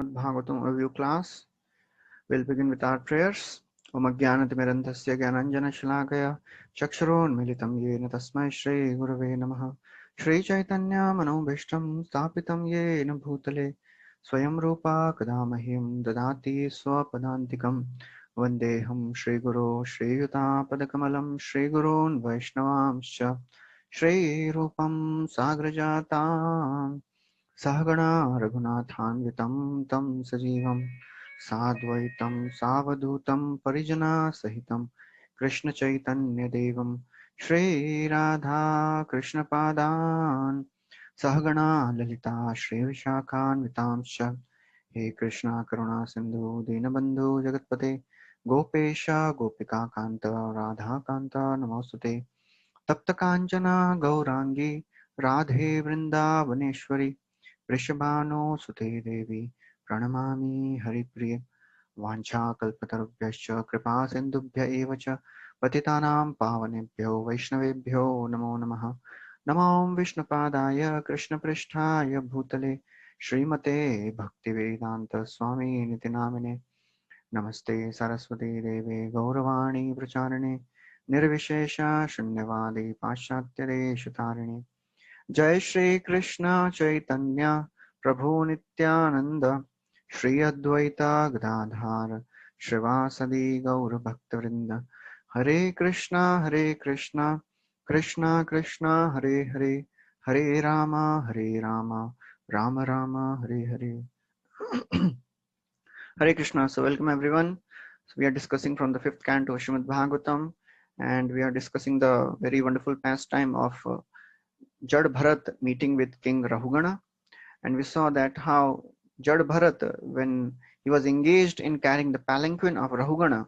Srimad Bhagavatam review class. We'll begin with our prayers. Om Ajnanatimirandhasya Gyananjana Shalakaya Chakshurunmilitam Yena Tasmai Shri Gurave Namaha Shri Chaitanya Manobhishtam Sthapitam Yena Bhutale Swayam Rupa Kadamahim Dadati Swapadantikam Vandeham Shri Guru Shri Yuta Padakamalam Shri Gurun Vaishnavamscha Shri Rupam Sagrajatam Sahagana Raghunathanvitam Tam Sajivam Sadvaitam Savadutam Parijana Sahitam Krishna Chaitanya Devam Shri Radha Krishna Padan Sahagana Lalita Shri Vishakhan Vitamsha He Krishna Karuna Sindhu Dinabandhu Jagatpate Gopesha Gopika Kanta Radha Kanta Namosute Tapta Kanchana Gaurangi Radhe Vrindavaneshwari Vrishabhano Sute Devi Pranamami Haripriya Vanchakalpatarubhyascha Kripa Sindhubhya eva cha Patitanam Pavanebhyo Vaishnavebhyo Namo Namaha Namo Vishnupadaya Krishna Pristhaya Bhutale Srimate Bhaktivedanta Swami Nitinamine Namaste Saraswati Devi Gauravani Pracharane Nirvishesha Shunyavadi Paschatyade Shutarine Jai Shri Krishna Chaitanya Prabhu Nityananda Shri Advaita Gadadhar Shrivasadi Gaur Bhaktivinoda Hare Krishna Krishna Krishna Hare Hare Hare Rama Rama Rama Hare Hare Hare Krishna. So welcome everyone. So we are discussing from the fifth canto of Srimad Bhagavatam, and we are discussing the very wonderful pastime of Jad Bharat meeting with King Rahugana. And we saw that how Jad Bharat, when he was engaged in carrying the palanquin of Rahugana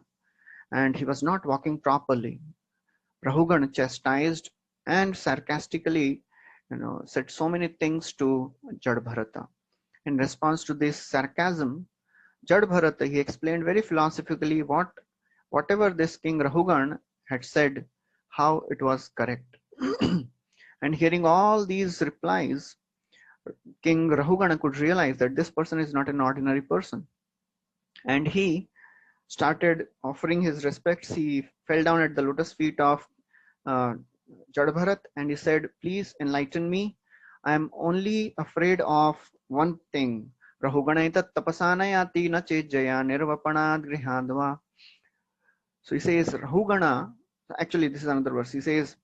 and he was not walking properly, Rahugana chastised and sarcastically, said so many things to Jad Bharata. In response to this sarcasm, Jad Bharata, he explained very philosophically whatever this King Rahugan had said, how it was correct. And hearing all these replies, King Rahugana could realize that this person is not an ordinary person. And he started offering his respects. He fell down at the lotus feet of Jad Bharat and he said, please enlighten me. I am only afraid of one thing. Rahuganaitat tapasanayati na chejaya nirvapanad grihadva. So he says, Rahugana, actually this is another verse. He says,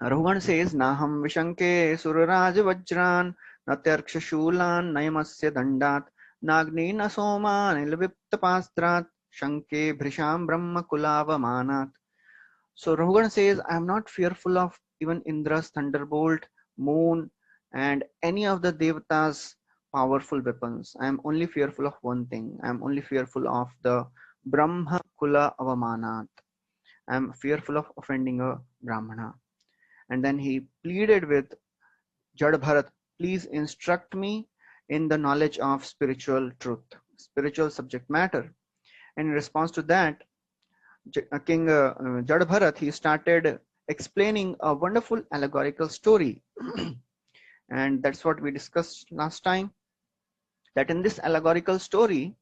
Rahugana says, Naham Vishanke Suraraj Vajran Natyarksha Shulan Nayamasya Dandat Nagni Nasoma Nilviptapastrat Shanke Bhrisham Brahma Kulava Manat. So Rahugana says, I am not fearful of even Indra's thunderbolt, moon, and any of the Devatas' powerful weapons. I am only fearful of one thing. I am only fearful of the Brahma Kula Avamanat. I am fearful of offending a Brahmana. And then he pleaded with Jad Bharat, please instruct me in the knowledge of spiritual truth, spiritual subject matter. And in response to that, King Jad Bharat, he started explaining a wonderful allegorical story. And that's what we discussed last time, that in this allegorical story,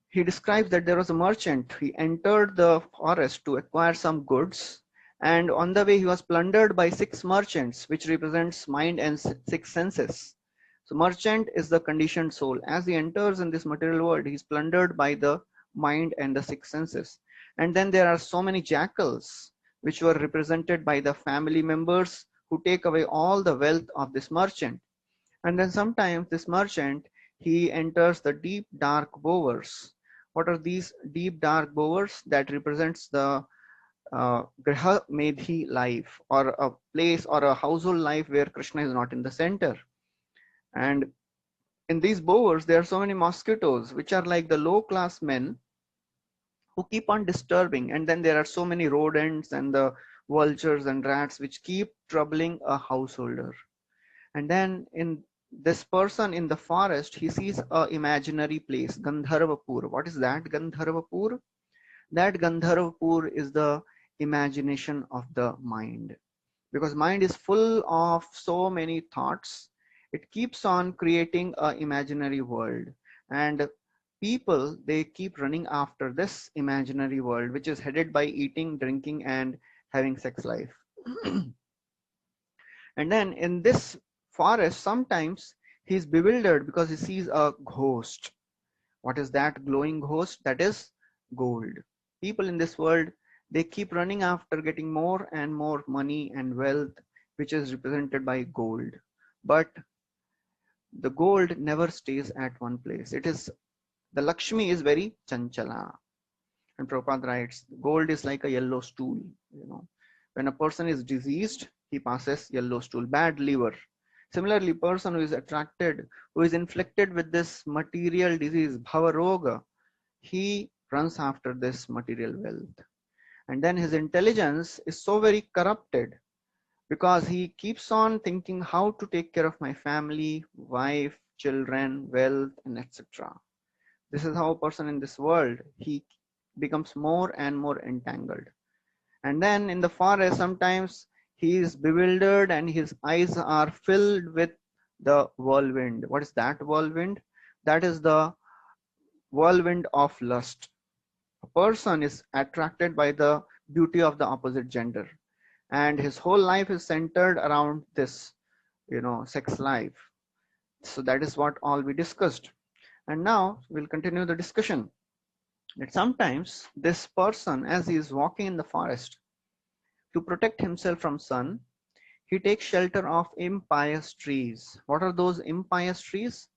he describes that there was a merchant. He entered the forest to acquire some goods, and on the way he was plundered by 6 merchants, which represents mind and 6 senses. So merchant is the conditioned soul. As he enters in this material world, he is plundered by the mind and the 6 senses. And then there are so many jackals, which were represented by the family members who take away all the wealth of this merchant. And then sometimes this merchant, he enters the deep dark bowers. What are these deep dark bowers? That represents the Griha Medhi life, or a place or a household life where Krishna is not in the center. And in these bowers, there are so many mosquitoes, which are like the low class men who keep on disturbing. And then there are so many rodents and the vultures and rats which keep troubling a householder. And then in this person in the forest, he sees a imaginary place, Gandharvapur. What is that Gandharvapur? That Gandharvapur is the imagination of the mind, because mind is full of so many thoughts, It keeps on creating a imaginary world, and people, they keep running after this imaginary world, which is headed by eating, drinking, and having sex life. And then in this forest, sometimes he's bewildered because he sees a ghost. What is that glowing ghost? That is gold. People in this world, they keep running after getting more and more money and wealth, which is represented by gold. But the gold never stays at one place. It is, the Lakshmi is very chanchala. And Prabhupada writes, gold is like a yellow stool. You know, when a person is diseased, he passes yellow stool, bad liver. Similarly, person who is attracted, who is inflicted with this material disease, bhava roga, he runs after this material wealth. And then his intelligence is so very corrupted because he keeps on thinking how to take care of my family, wife, children, wealth, and etc. This is how a person in this world, he becomes more and more entangled. And then in the forest, sometimes he is bewildered and his eyes are filled with the whirlwind. What is that whirlwind? That is the whirlwind of lust. A person is attracted by the beauty of the opposite gender, and his whole life is centered around this, sex life. So that is what all we discussed. And now we'll continue the discussion. That sometimes this person, as he is walking in the forest, to protect himself from sun, he takes shelter of impious trees. What are those impious trees?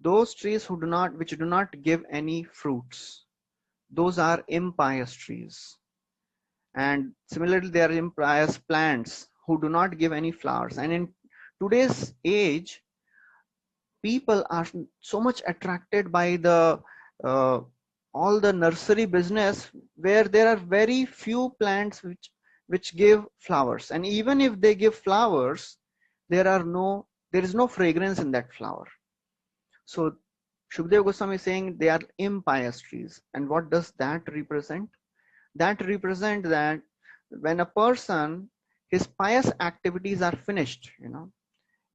Those trees which do not give any fruits. Those are impious trees. And similarly, there are impious plants who do not give any flowers. And in today's age, people are so much attracted by the uh, all the nursery business where there are very few plants which give flowers, and even if they give flowers, there is no fragrance in that flower. So Shukdev Goswami is saying they are impious trees. And what does that represent? That represent that when a person, his pious activities are finished,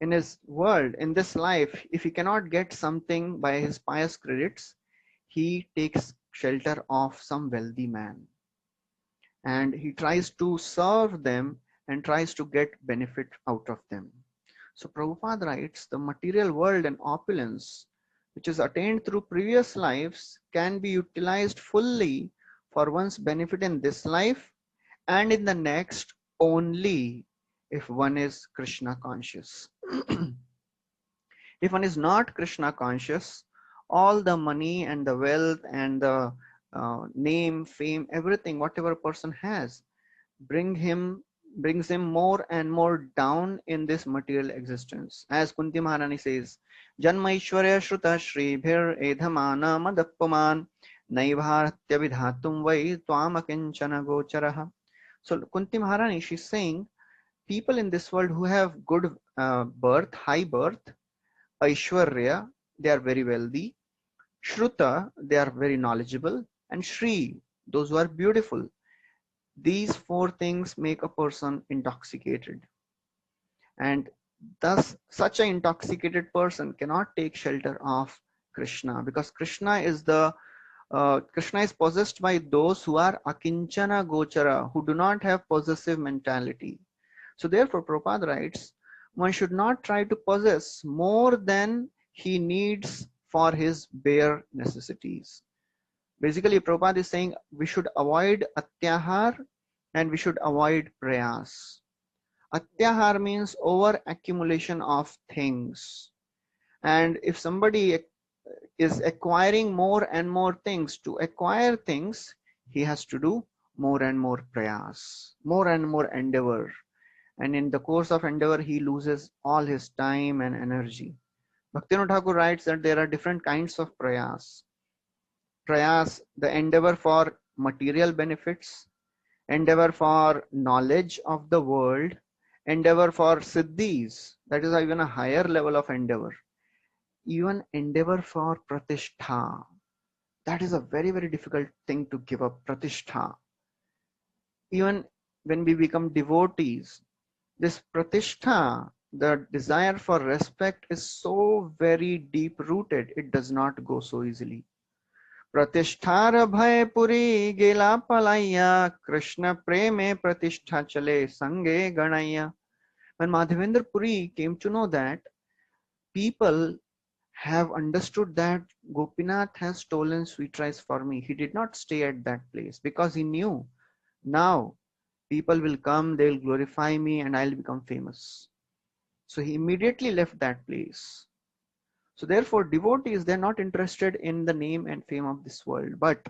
in his world, in this life, if he cannot get something by his pious credits, he takes shelter of some wealthy man and he tries to serve them and tries to get benefit out of them. So Prabhupada writes, the material world and opulence, which is attained through previous lives, can be utilized fully for one's benefit in this life and in the next only if one is Krishna conscious. If one is not Krishna conscious, all the money and the wealth and the name, fame, everything, whatever a person has, brings him more and more down in this material existence. As Kunti Maharani says, Janma Ishwarya Shruta Shri Bhir Edhamana Madappaman Naivharatya Vidhatum Vai Twam Akinchana Gocharaha. So Kunti Maharani, she's saying, people in this world who have good birth, high birth, Aishwarya, they are very wealthy. Shruta, they are very knowledgeable. And Shri, those who are beautiful. These four things make a person intoxicated. And thus, such an intoxicated person cannot take shelter of Krishna, because Krishna is possessed by those who are akinchana gochara, who do not have possessive mentality. So therefore, Prabhupada writes, one should not try to possess more than he needs for his bare necessities. Basically, Prabhupada is saying we should avoid atyahar and we should avoid prayas. Atyahar means over accumulation of things. And if somebody is acquiring more and more things, to acquire things, he has to do more and more prayas, more and more endeavor. And in the course of endeavor, he loses all his time and energy. Bhaktivinoda Thakur writes that there are different kinds of prayas. Prayas, the endeavor for material benefits, endeavor for knowledge of the world, endeavor for siddhis, that is even a higher level of endeavor. Even endeavor for pratishtha, that is a very, very difficult thing to give up, pratishtha. Even when we become devotees, this pratishtha the desire for respect is so very deep rooted, it does not go so easily. Pratisthar bhay puri gela palaya, Krishna preme pratishtha chale sange ganaya. When Madhavendra Puri came to know that people have understood that Gopinath has stolen sweet rice for me, he did not stay at that place because he knew now people will come, they will glorify me, and I'll become famous. So he immediately left that place. So therefore, devotees, they're not interested in the name and fame of this world, but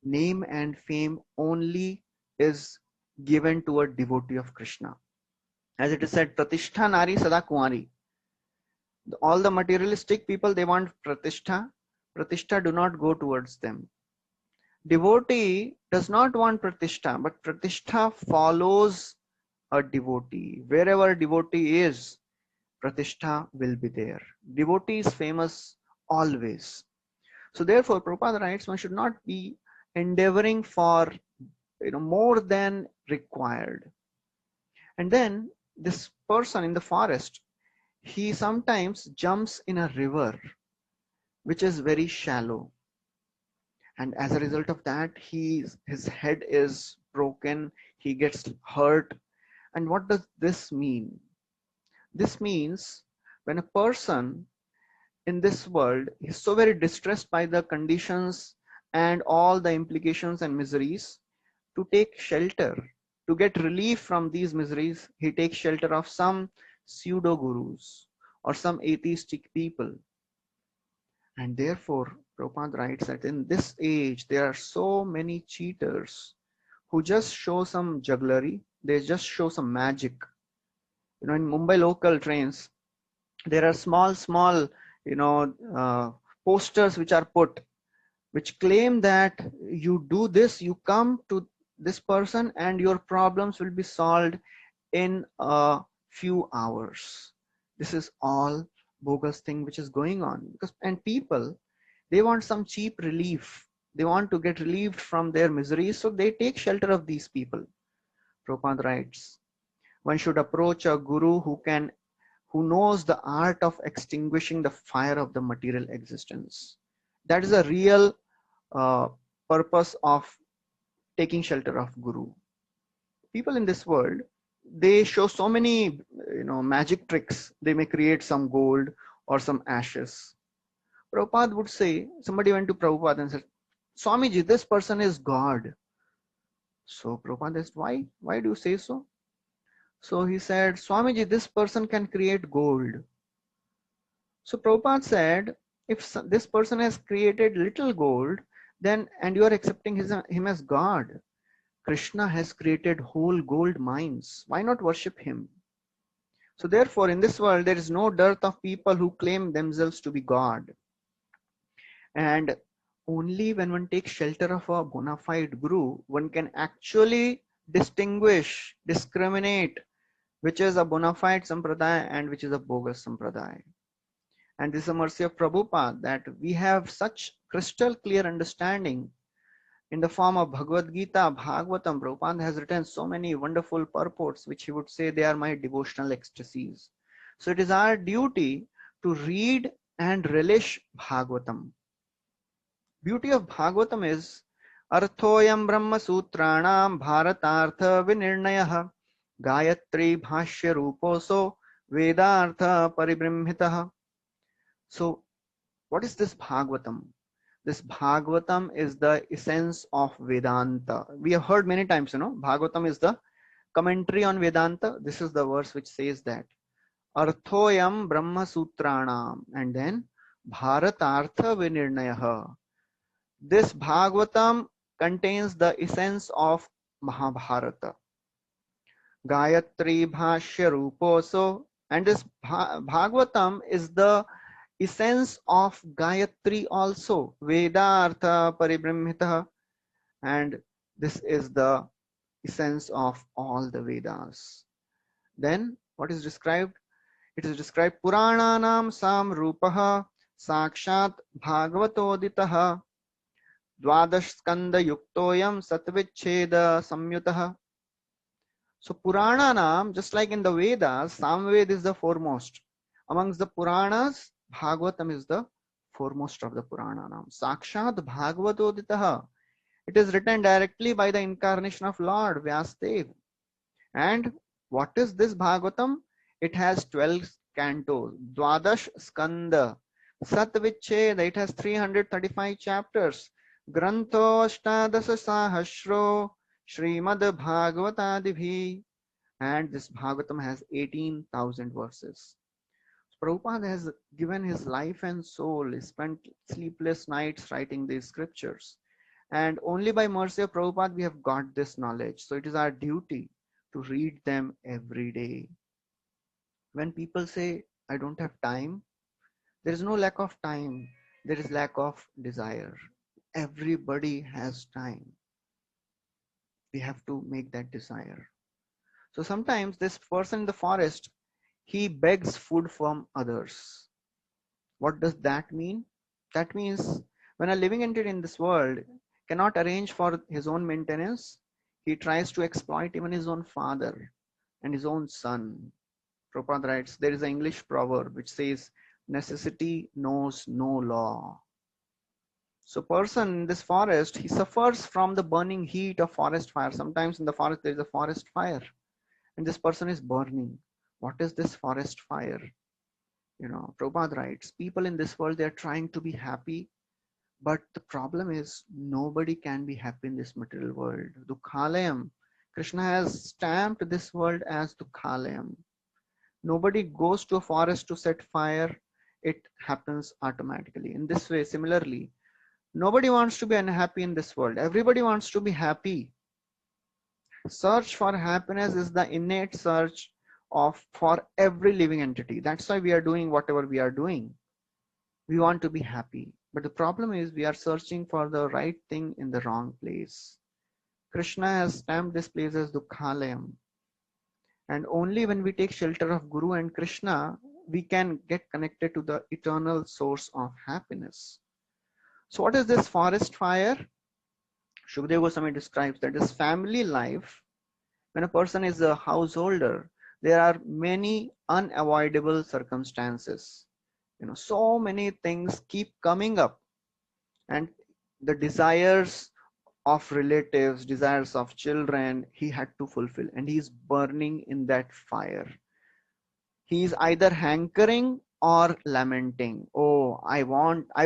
name and fame only is given to a devotee of Krishna. As it is said, Pratishtha Nari Sada Kumari. All the materialistic people, they want Pratishtha. Pratishtha do not go towards them. Devotee does not want Pratishtha, but Pratishtha follows a devotee. Wherever a devotee is, Pratishtha will be there. Devotee is famous always. So therefore, Prabhupada writes, one should not be endeavoring for more than required. And then this person in the forest, he sometimes jumps in a river which is very shallow, and as a result of that, his head is broken, he gets hurt. And what does this mean? This means when a person in this world is so very distressed by the conditions and all the implications and miseries, to take shelter, to get relief from these miseries, he takes shelter of some pseudo gurus or some atheistic people. And therefore, Prabhupada writes that in this age, there are so many cheaters who just show some jugglery, they just show some magic. In Mumbai local trains, there are small, posters which are put, which claim that you do this, you come to this person and your problems will be solved in a few hours. This is all bogus thing which is going on, and people, they want some cheap relief, they want to get relieved from their miseries, so they take shelter of these people. Prabhupada writes, one should approach a guru who knows the art of extinguishing the fire of the material existence. That is a real purpose of taking shelter of guru. People in this world, they show so many magic tricks. They may create some gold or some ashes. Prabhupada would say, somebody went to Prabhupada and said, Swamiji, this person is God. So Prabhupada asked, why do you say so? So he said, Swamiji, this person can create gold. So Prabhupada said, if this person has created little gold, then, and you are accepting him as God, Krishna has created whole gold mines. Why not worship him? So therefore, in this world, there is no dearth of people who claim themselves to be God. And only when one takes shelter of a bona fide guru, one can actually discriminate which is a bona fide sampradaya and which is a bogus sampradaya. And this is a mercy of Prabhupada that we have such crystal clear understanding in the form of Bhagavad Gita, Bhagavatam. Prabhupada has written so many wonderful purports which he would say they are my devotional ecstasies. So it is our duty to read and relish Bhagavatam. Beauty of Bhagavatam is Arthoyam Brahma Sutranam Bharatartha Vinirnayah Gayatri Bhashya Ruposo Vedartha Paribrahmitaha. So what is this Bhagavatam? This Bhagavatam is the essence of Vedanta. We have heard many times, Bhagavatam is the commentary on Vedanta. This is the verse which says that Arthoyam Brahma Sutranam, and then Bharatartha Vinirnayah. This Bhagavatam contains the essence of Mahabharata. Gayatri Bhashya Ruposo, and this Bhagavatam is the essence of Gayatri also. Vedartha Paribrahmitaha, and this is the essence of all the Vedas. Then what is described? It is described Purananam Samrupaha Sakshat Bhagavatoditaha Dvadash Skanda Yuktoyam Satvicheda Samyutaha. So Purananam, just like in the Vedas, Samved is the foremost. Amongst the Puranas, Bhagavatam is the foremost of the Purananam. Sakshat Bhagavatoditaha. It is written directly by the incarnation of Lord Vyasadeva. And what is this Bhagavatam? It has 12 cantos, Dwadash Skanda, Satvicheda, it has 335 chapters, Grantho Ashtadasa Sahasro, Srimad Bhagavatadibhi, and this Bhagavatam has 18,000 verses. Prabhupada has given his life and soul, he spent sleepless nights writing these scriptures. And only by mercy of Prabhupada we have got this knowledge. So it is our duty to read them every day. When people say, I don't have time, there is no lack of time, there is lack of desire. Everybody has time. We have to make that desire. So sometimes this person in the forest, he begs food from others. What does that mean? That means when a living entity in this world cannot arrange for his own maintenance, he tries to exploit even his own father and his own son. Prabhupada writes, there is an English proverb which says, necessity knows no law. So person in this forest, he suffers from the burning heat of forest fire. Sometimes in the forest there is a forest fire and this person is burning. What is this forest fire? Prabhupada writes, people in this world, they are trying to be happy, but the problem is nobody can be happy in this material world. Dukhalayam. Krishna has stamped this world as Dukhalayam. Nobody goes to a forest to set fire. It happens automatically. In this way, similarly, nobody wants to be unhappy in this world. Everybody wants to be happy. Search for happiness is the innate search for every living entity. That's why we are doing whatever we are doing. We want to be happy. But the problem is we are searching for the right thing in the wrong place. Krishna has stamped this place as Dukhalayam. And only when we take shelter of Guru and Krishna, we can get connected to the eternal source of happiness. So what is this forest fire? Shukadeva Goswami describes that this family life, when a person is a householder, there are many unavoidable circumstances. So many things keep coming up, and the desires of relatives, desires of children, he had to fulfill, and he is burning in that fire. He is either hankering or lamenting. Oh, I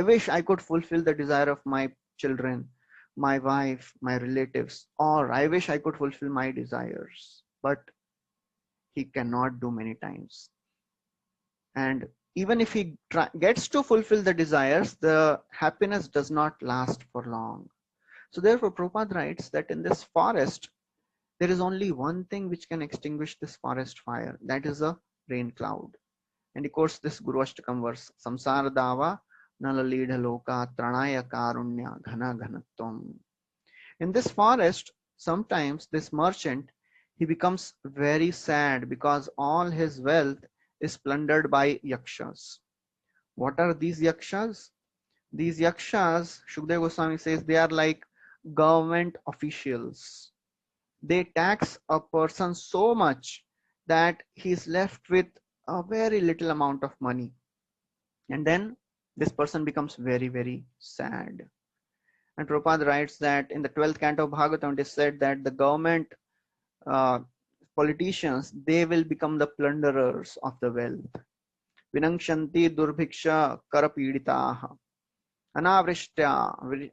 wish I could fulfill the desire of my children, my wife, my relatives, or I wish I could fulfill my desires. But he cannot do many times. And even if he gets to fulfill the desires, the happiness does not last for long. So therefore, Prabhupada writes that in this forest, there is only one thing which can extinguish this forest fire. That is a rain cloud. And he quotes this Guru Ashtakam verse, Samsara Dava Nalalidha Loka Tranaya Karunya Ghana Ghanatvam. In this forest, sometimes this merchant, he becomes very sad because all his wealth is plundered by yakshas. What are these yakshas? These yakshas, Shukadeva Goswami says, they are like government officials. They tax a person so much that he is left with a very little amount of money. And then this person becomes very, very sad. And Prabhupada writes that in the 12th canto of Bhagavatam, it is said that the government politicians, they will become the plunderers of the wealth. Vinangshanti durbhiksha karapiditaha. Anavrishtya,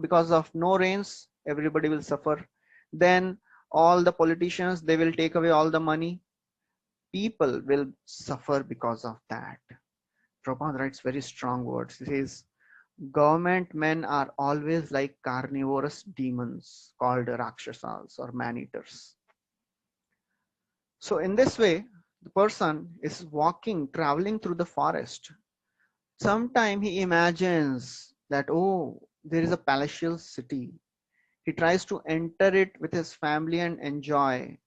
because of no rains, everybody will suffer. Then all the politicians, they will take away all the money. People will suffer because of that. Prabhupada writes very strong words. He says, government men are always like carnivorous demons called Rakshasas or man-eaters. So in this way, the person is traveling through the forest. Sometime he imagines that, oh, there is a palatial city. He tries to enter it with his family and enjoy.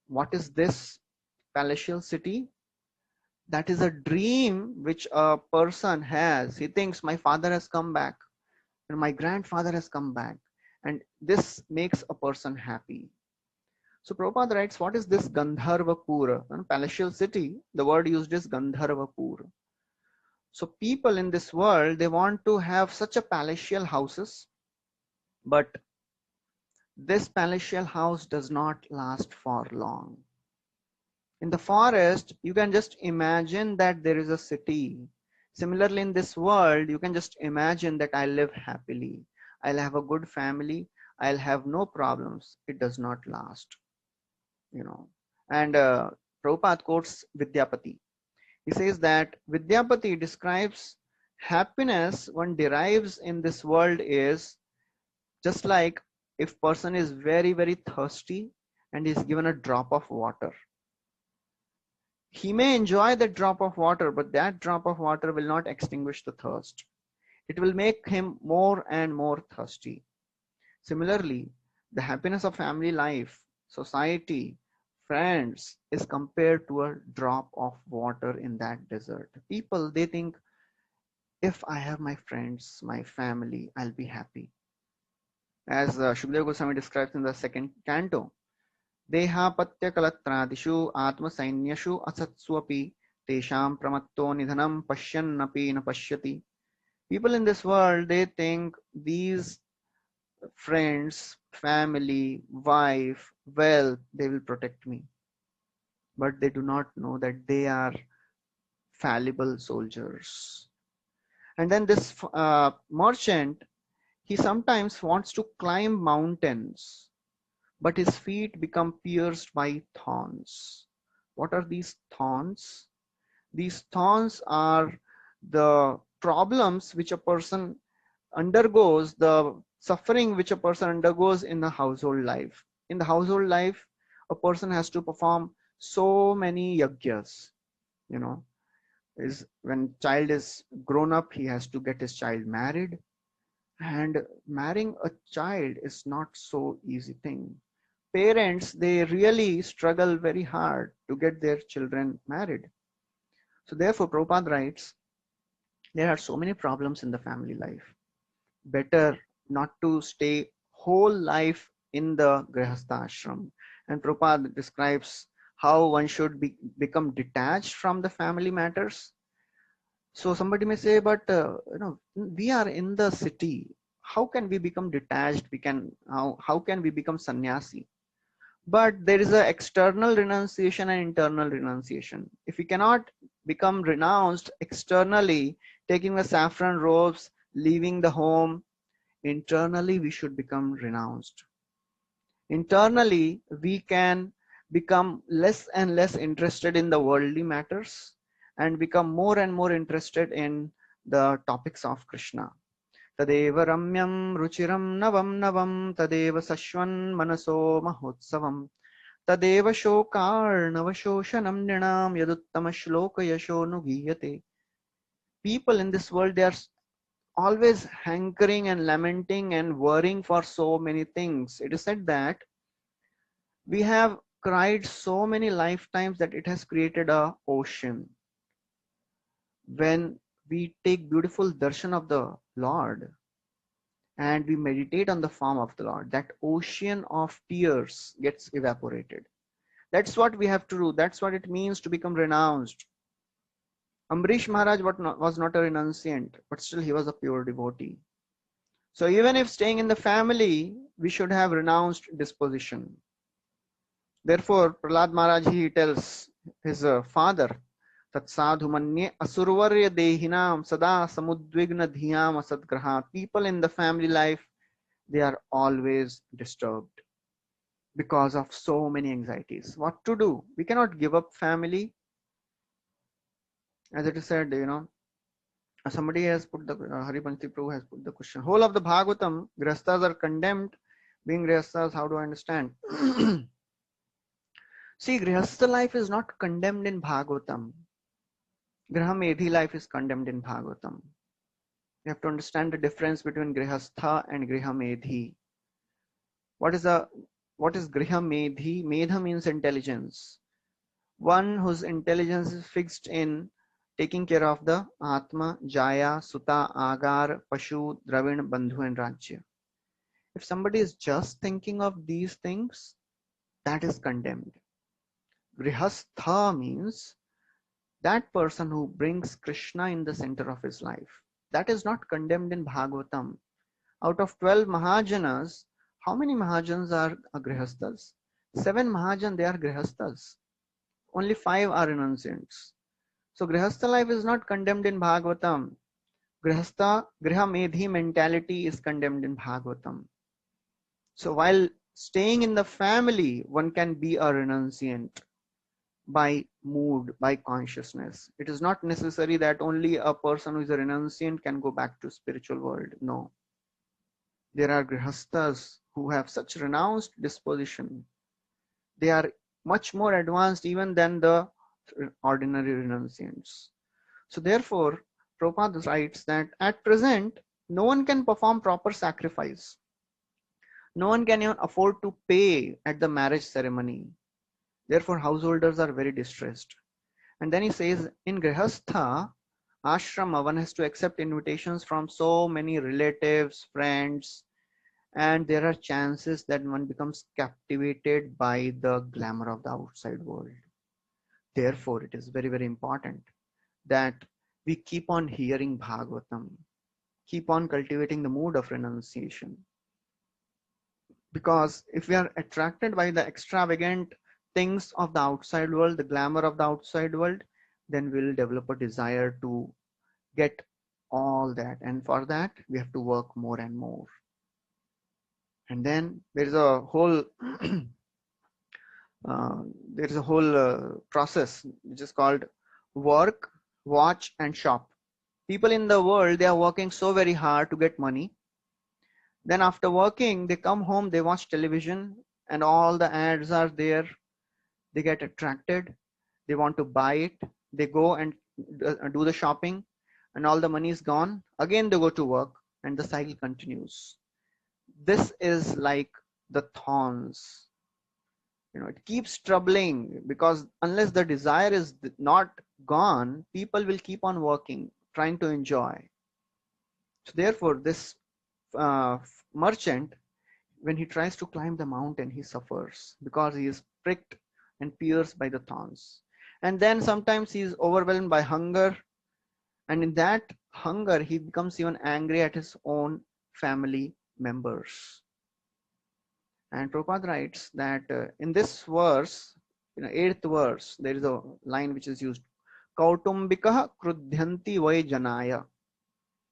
What is this palatial city? That is a dream which a person has. He thinks my father has come back and my grandfather has come back. And this makes a person happy. So Prabhupada writes, what is this Gandharvapur? Palatial city, the word used is Gandharvapur. So people in this world, they want to have such a palatial houses, but this palatial house does not last for long. In the forest, you can just imagine that there is a city. Similarly, in this world, you can just imagine that I live happily. I'll have a good family. I'll have no problems. It does not last, you know. And Prabhupada quotes Vidyapati. He says that Vidyapati describes happiness one derives in this world is just like if person is very, very thirsty and is given a drop of water. He may enjoy that drop of water, but that drop of water will not extinguish the thirst. It will make him more and more thirsty. Similarly, the happiness of family life, society, friends is compared to a drop of water in that desert. People, they think, if I have my friends, my family, I'll be happy. As Shukdev Goswami describes in the second canto, Dehapatya kalatradishu atma sainyashu asatswapi tesham pramatto nidhanam pashyannapi na pashyati. People in this world, they think these friends, family, wife, wealth, they will protect me. But they do not know that they are fallible soldiers. And then this merchant, he sometimes wants to climb mountains, but his feet become pierced by thorns. What are these thorns? These thorns are the problems which a person undergoes, the suffering which a person undergoes in the household life. In the household life, a person has to perform so many yagyas, you know, is when child is grown up, he has to get his child married, and marrying a child is not so easy thing. Parents, they really struggle very hard to get their children married. So therefore, Prabhupada writes, there are so many problems in the family life. Better not to stay whole life in the Grihastha ashram. And Prabhupada describes how one should become detached from the family matters. So somebody may say, but we are in the city. How can we become detached? How can we become sannyasi? But there is an external renunciation and internal renunciation. If we cannot become renounced externally, taking the saffron robes, leaving the home, internally we should become renounced. Internally, we can become less and less interested in the worldly matters and become more and more interested in the topics of Krishna. Tadeva ramyam ruchiram navam navam tadeva sashwan manaso mahotsavam tadeva shokarnavashoshanam nrinam yaduttama shloka yasho nugiyate. People in this world, they are always hankering and lamenting and worrying for so many things. It is said that we have cried so many lifetimes that it has created a ocean. When we take beautiful darshan of the Lord and we meditate on the form of the Lord, that ocean of tears gets evaporated. That's what we have to do. That's what it means to become renounced. Ambrish Maharaj was not a renunciant, but still he was a pure devotee. So even if staying in the family, we should have renounced disposition. Therefore, Prahlad Maharaj, he tells his father, Tat sadhu manye asurvarya dehinam sada samudvigna dhyam asadgrahat. People in the family life, they are always disturbed because of so many anxieties. What to do? We cannot give up family. As it is said, somebody has put the, Haripanthi Prabhu has put the question. Whole of the Bhagavatam, Grihasthas are condemned. Being Grihasthas, how do I understand? See, Grihastha life is not condemned in Bhagavatam. Grihamedhi life is condemned in Bhagavatam. You have to understand the difference between Grihastha and Grihamedhi. What is Grihamedhi? Medha means intelligence. One whose intelligence is fixed in taking care of the Atma, Jaya, Suta, Agar, Pashu, Dravin, Bandhu and Rajya. If somebody is just thinking of these things, that is condemned. Grihastha means that person who brings Krishna in the center of his life. That is not condemned in Bhagavatam. Out of 12 Mahajanas, how many Mahajanas are Grihasthas? 7 Mahajan, they are Grihasthas. Only 5 are renunciants. So Grihastha life is not condemned in Bhagavatam. Grihastha, Griha Medhi mentality is condemned in Bhagavatam. So while staying in the family, one can be a renunciant by mood, by consciousness. It is not necessary that only a person who is a renunciant can go back to spiritual world. No. There are grihasthas who have such renounced disposition. They are much more advanced even than the ordinary renunciants. So therefore, Prabhupada writes that at present, no one can perform proper sacrifice. No one can even afford to pay at the marriage ceremony. Therefore, householders are very distressed. And then he says, in Grihastha ashrama, one has to accept invitations from so many relatives, friends, and there are chances that one becomes captivated by the glamour of the outside world. Therefore, it is very, very important that we keep on hearing Bhagavatam, keep on cultivating the mood of renunciation. Because if we are attracted by the extravagant things of the outside world, the glamour of the outside world, then we'll develop a desire to get all that. And for that, we have to work more and more. And then there's a whole process which is called work, watch, and shop. People in the world, they are working so very hard to get money. Then after working, they come home, they watch television, and all the ads are there. They get attracted, they want to buy it, they go and do the shopping, and all the money is gone. Again, they go to work, and the cycle continues. This is like the thorns. It keeps troubling, because unless the desire is not gone, people will keep on working, trying to enjoy. So therefore, this merchant, when he tries to climb the mountain, he suffers because he is pricked and pierced by the thorns. And then sometimes he is overwhelmed by hunger, and in that hunger, he becomes even angry at his own family members. And Prabhupada writes that in this verse, 8th verse, there is a line which is used, Kautumbika krudhyanti vai janaya.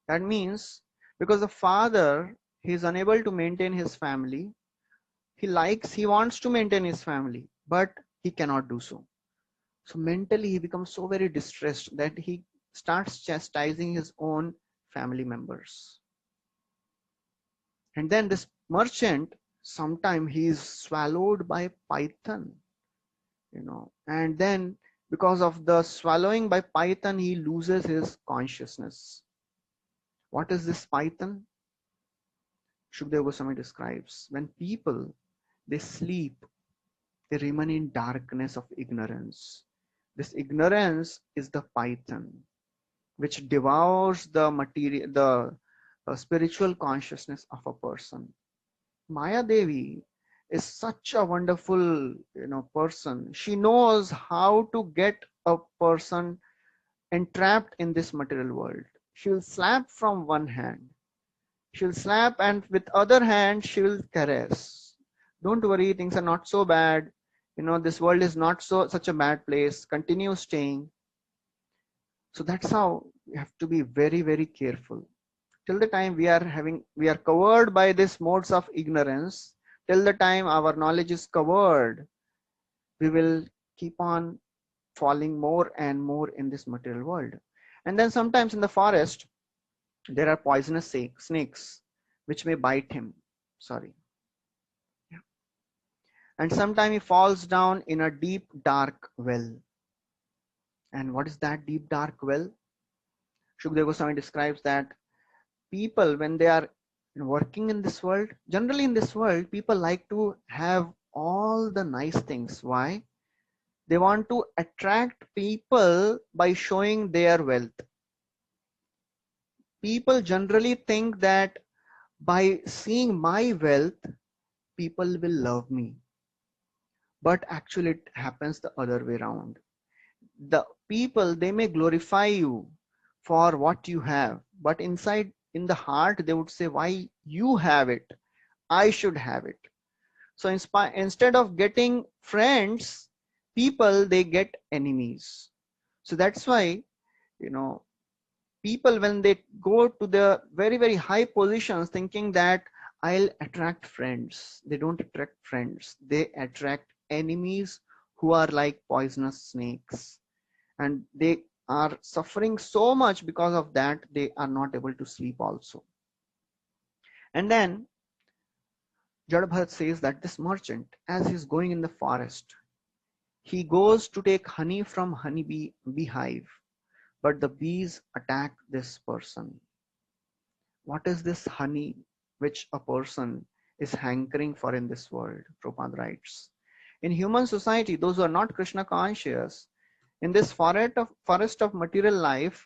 That means because the father, he is unable to maintain his family, he wants to maintain his family, but he cannot do so. So mentally he becomes so very distressed that he starts chastising his own family members. And then this merchant, sometimes he is swallowed by python, and then because of the swallowing by python, he loses his consciousness. What is this python? Shukdev Goswami describes, when people, they sleep, they remain in darkness of ignorance. This ignorance is the python, which devours the material, the spiritual consciousness of a person. Maya Devi is such a wonderful, person. She knows how to get a person entrapped in this material world. She will slap from one hand. She will slap, and with other hand she will caress. Don't worry, things are not so bad. This world is not such a bad place. Continue staying. So that's how we have to be very, very careful. Till the time we are covered by these modes of ignorance, till the time our knowledge is covered, we will keep on falling more and more in this material world. And then sometimes in the forest, there are poisonous snakes which may bite him. Sorry. Yeah. And sometimes he falls down in a deep, dark well. And what is that deep, dark well? Shukdev Goswami describes that people, when they are working in this world, generally in this world, people like to have all the nice things. Why? They want to attract people by showing their wealth. People generally think that by seeing my wealth, people will love me. But actually it happens the other way around. The people, they may glorify you for what you have, but inside in the heart they would say, why you have it, I should have it. So instead of getting friends, people, they get enemies. So that's why, you know, people, when they go to the very, very high positions thinking that I'll attract friends, they don't attract friends, they attract enemies who are like poisonous snakes. And they are suffering so much because of that, they are not able to sleep also. And then Jadabharat says that this merchant, as he's going in the forest, he goes to take honey from honeybee beehive, but the bees attack this person. What is this honey which a person is hankering for in this world? Prabhupada writes. In human society, those who are not Krishna conscious, in this forest of material life,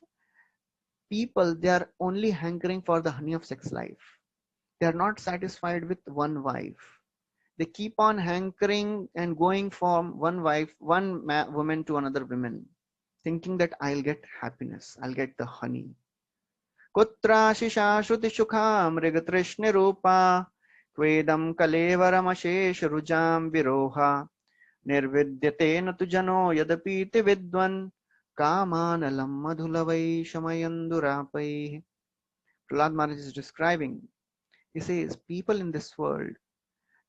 people, they are only hankering for the honey of sex life. They are not satisfied with one wife. They keep on hankering and going from one wife, woman to another woman, thinking that I'll get happiness, I'll get the honey. Kutrashisha shruti shukha mrigatrishni rupa kvedam kalevaramashesha rujam viroha nirvidyate natu jano yadapiti vidwan kamanalam madhulavai shamayandurapai. Prahlad Maharaj is describing. He says, people in this world,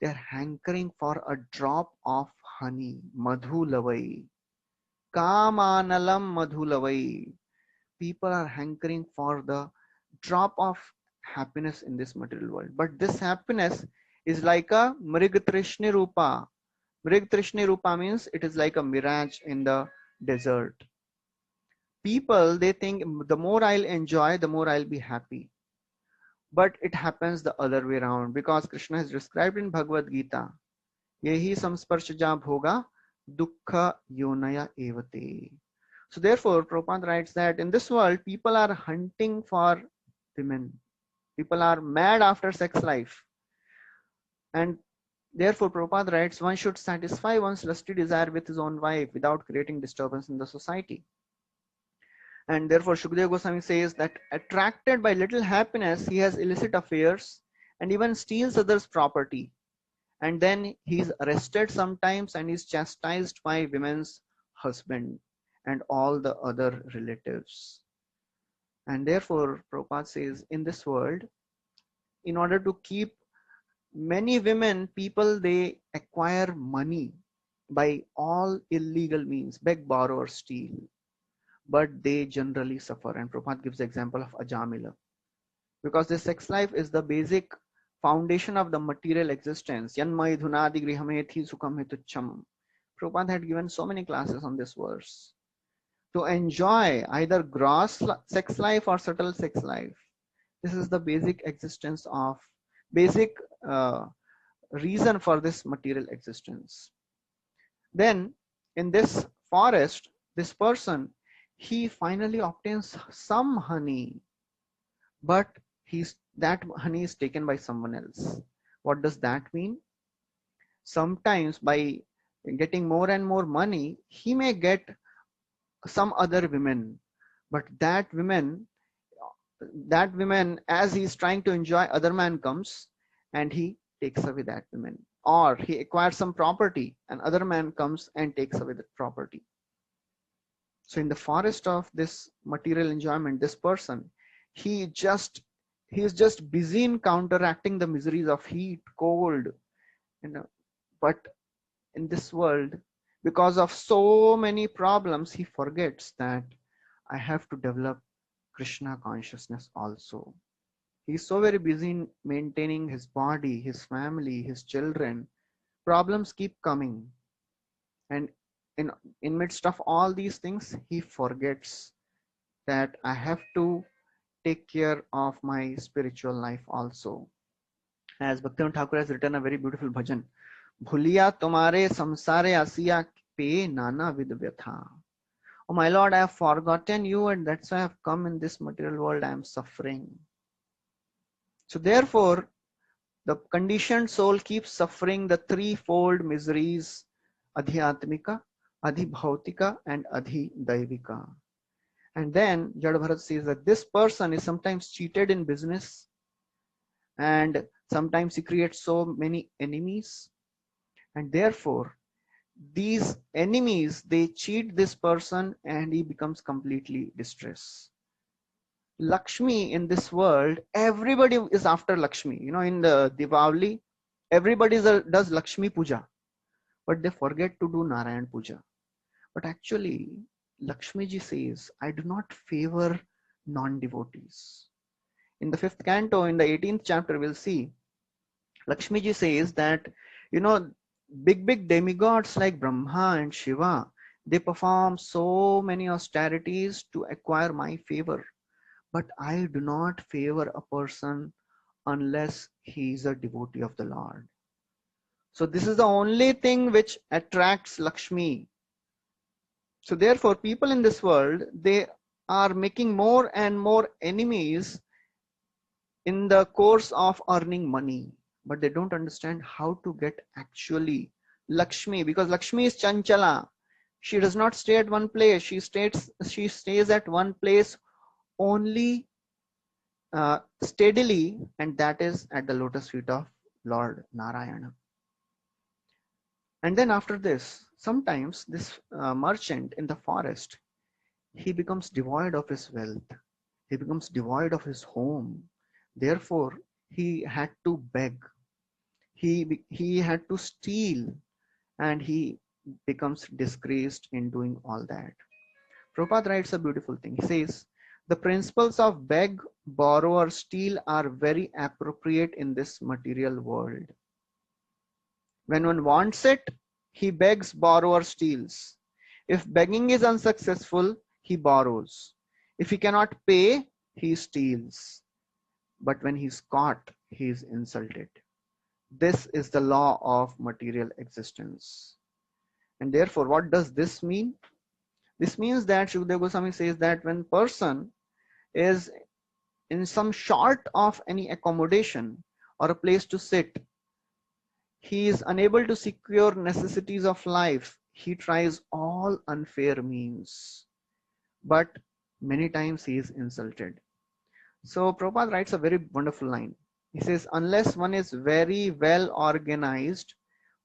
they are hankering for a drop of honey, madhulavai. Kamanalam madhulavai. People are hankering for the drop of happiness in this material world. But this happiness is like a mrigatrishni rupa. Mrigatrishni rupa means it is like a mirage in the desert. People, they think the more I'll enjoy, the more I'll be happy. But it happens the other way around, because Krishna has described in Bhagavad Gita, yehi samsparshaja bhoga dukkha yonaya evate. So therefore, Prabhupada writes that in this world, people are hunting for women. People are mad after sex life. And therefore, Prabhupada writes, one should satisfy one's lusty desire with his own wife without creating disturbance in the society. And therefore, Shukadeva Goswami says that attracted by little happiness, he has illicit affairs and even steals others' property. And then he is arrested sometimes and is chastised by women's husband and all the other relatives. And therefore, Prabhupada says, in this world, in order to keep many women, people, they acquire money by all illegal means, beg, borrow, or steal. But they generally suffer. And Prabhupada gives the example of Ajamila. Because the sex life is the basic foundation of the material existence. Yanmai dhunadi grihamethi sukham hitucham. Prabhupada had given so many classes on this verse. To enjoy either gross sex life or subtle sex life. This is the basic existence of, basic reason for this material existence. Then in this forest, this person, he finally obtains some honey, but that honey is taken by someone else. What does that mean? Sometimes by getting more and more money, he may get some other women, but that women, as he's trying to enjoy, other man comes and he takes away that woman. Or he acquires some property and other man comes and takes away the property. So in the forest of this material enjoyment, this person, he is just busy in counteracting the miseries of heat, cold, but in this world, because of so many problems, he forgets that I have to develop Krishna consciousness also. He's so very busy in maintaining his body, his family, his children. Problems keep coming. And in midst of all these things, he forgets that I have to take care of my spiritual life also. As Bhaktivinoda Thakur has written a very beautiful bhajan, Bhuliya tumare samsare asiya pe nana vid vyatha. Oh my Lord, I have forgotten you, and that's why I have come in this material world. I am suffering. So therefore, the conditioned soul keeps suffering the threefold miseries Adhyatmika, Adhibhautika, and Adhidaivika. And then Jada Bharat says that this person is sometimes cheated in business, and sometimes he creates so many enemies, and therefore these enemies, they cheat this person and he becomes completely distressed. Lakshmi in this world, everybody is after Lakshmi. You know, in the Diwali, everybody does Lakshmi Puja, but they forget to do Narayan Puja. But actually, Lakshmi ji says, I do not favor non-devotees. In the fifth canto, in the 18th chapter, we'll see Lakshmi ji says that, you know, big demigods like Brahma and Shiva, they perform so many austerities to acquire my favor. But I do not favor a person unless he is a devotee of the Lord. So this is the only thing which attracts Lakshmi. So therefore, people in this world, they are making more and more enemies in the course of earning money, but they don't understand how to get actually Lakshmi, because Lakshmi is Chanchala. She does not stay at one place. She stays at one place only steadily, and that is at the lotus feet of Lord Narayana. And then after this, sometimes this merchant in the forest, he becomes devoid of his wealth. He becomes devoid of his home. Therefore, he had to beg. He had to steal, and he becomes disgraced in doing all that. Prabhupada writes a beautiful thing. He says, the principles of beg, borrow, or steal are very appropriate in this material world. When one wants it, he begs, borrows, or steals. If begging is unsuccessful, he borrows. If he cannot pay, he steals. But when he's caught, he is insulted. This is the law of material existence. And therefore, what does this mean? This means that Shukadeva Goswami says that when person is in some short of any accommodation or a place to sit, he is unable to secure necessities of life. He tries all unfair means, but many times he is insulted. So Prabhupada writes a very wonderful line. He says, unless one is very well organized,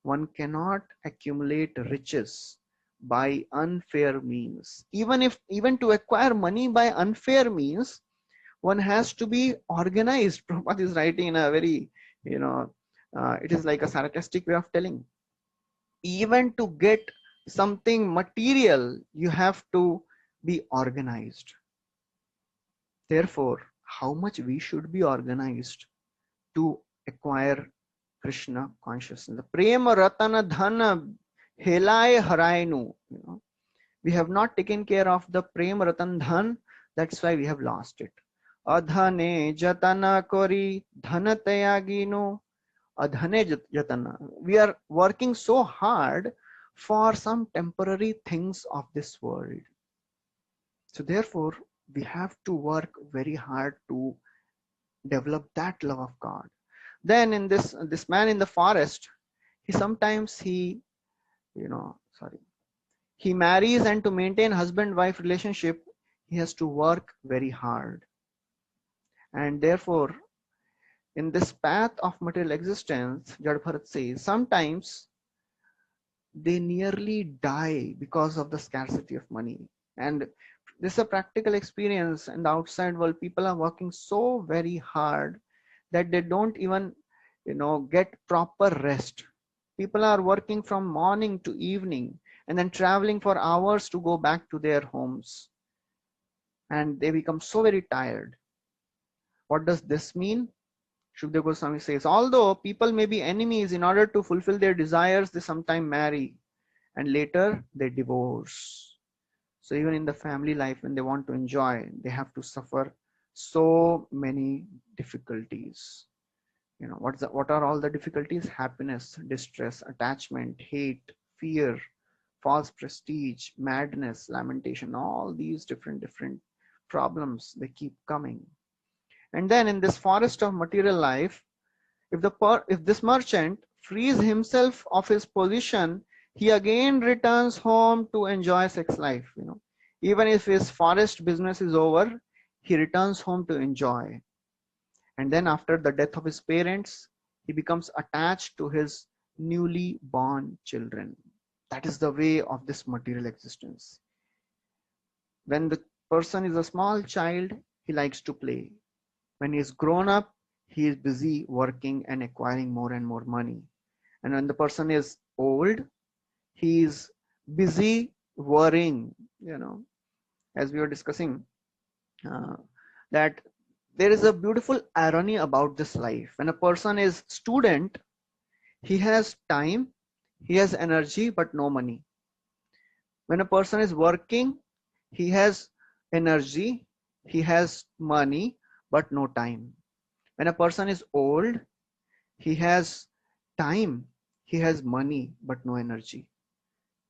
one cannot accumulate riches by unfair means. Even to acquire money by unfair means, one has to be organized. Prabhupada is writing in a very, it is like a sarcastic way of telling. Even to get something material, you have to be organized. Therefore, how much we should be organized to acquire Krishna consciousness. The prema ratana dhana helai harainu. We have not taken care of the prema ratan dhan. That's why we have lost it. Adhane jatana kori dhana tayagino. Adhane jatana. We are working so hard for some temporary things of this world. So therefore, we have to work very hard to develop that love of God. Then in this man in the forest, he marries, and to maintain husband-wife relationship, he has to work very hard. And therefore, in this path of material existence, Jada Bharat says, sometimes they nearly die because of the scarcity of money. And this is a practical experience in the outside world. People are working so very hard that they don't even get proper rest. People are working from morning to evening and then traveling for hours to go back to their homes, and they become so very tired. What does this mean? Shukadeva Goswami says, although people may be enemies, in order to fulfill their desires, they sometimes marry and later they divorce. So even in the family life, when they want to enjoy, they have to suffer so many difficulties. What are all the difficulties? Happiness, distress, attachment, hate, fear, false prestige, madness, lamentation, all these different problems, they keep coming. And then in this forest of material life, if this merchant frees himself of his position, he again returns home to enjoy sex life. Even if his forest business is over, he returns home to enjoy. And then after the death of his parents, he becomes attached to his newly born children. That is the way of this material existence. When the person is a small child, he likes to play. When he is grown up, he is busy working and acquiring more and more money. And when the person is old, he is busy worrying, as we were discussing, uh, that there is a beautiful irony about this life. When a person is student, he has time, he has energy, but no money. When a person is working, he has energy, he has money, but no time. When a person is old, he has time, he has money, but no energy.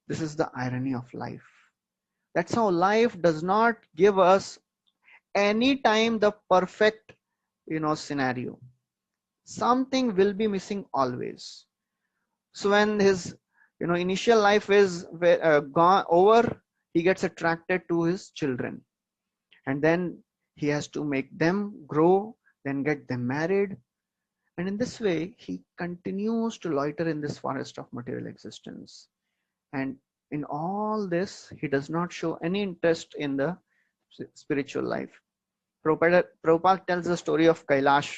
This is the irony of life. That's how life does not give us any time the perfect, scenario. Something will be missing always. So when his, initial life is gone over, he gets attracted to his children, and then he has to make them grow, then get them married, and in this way he continues to loiter in this forest of material existence. And in all this, he does not show any interest in the spiritual life. Prabhupada tells the story of Kailash,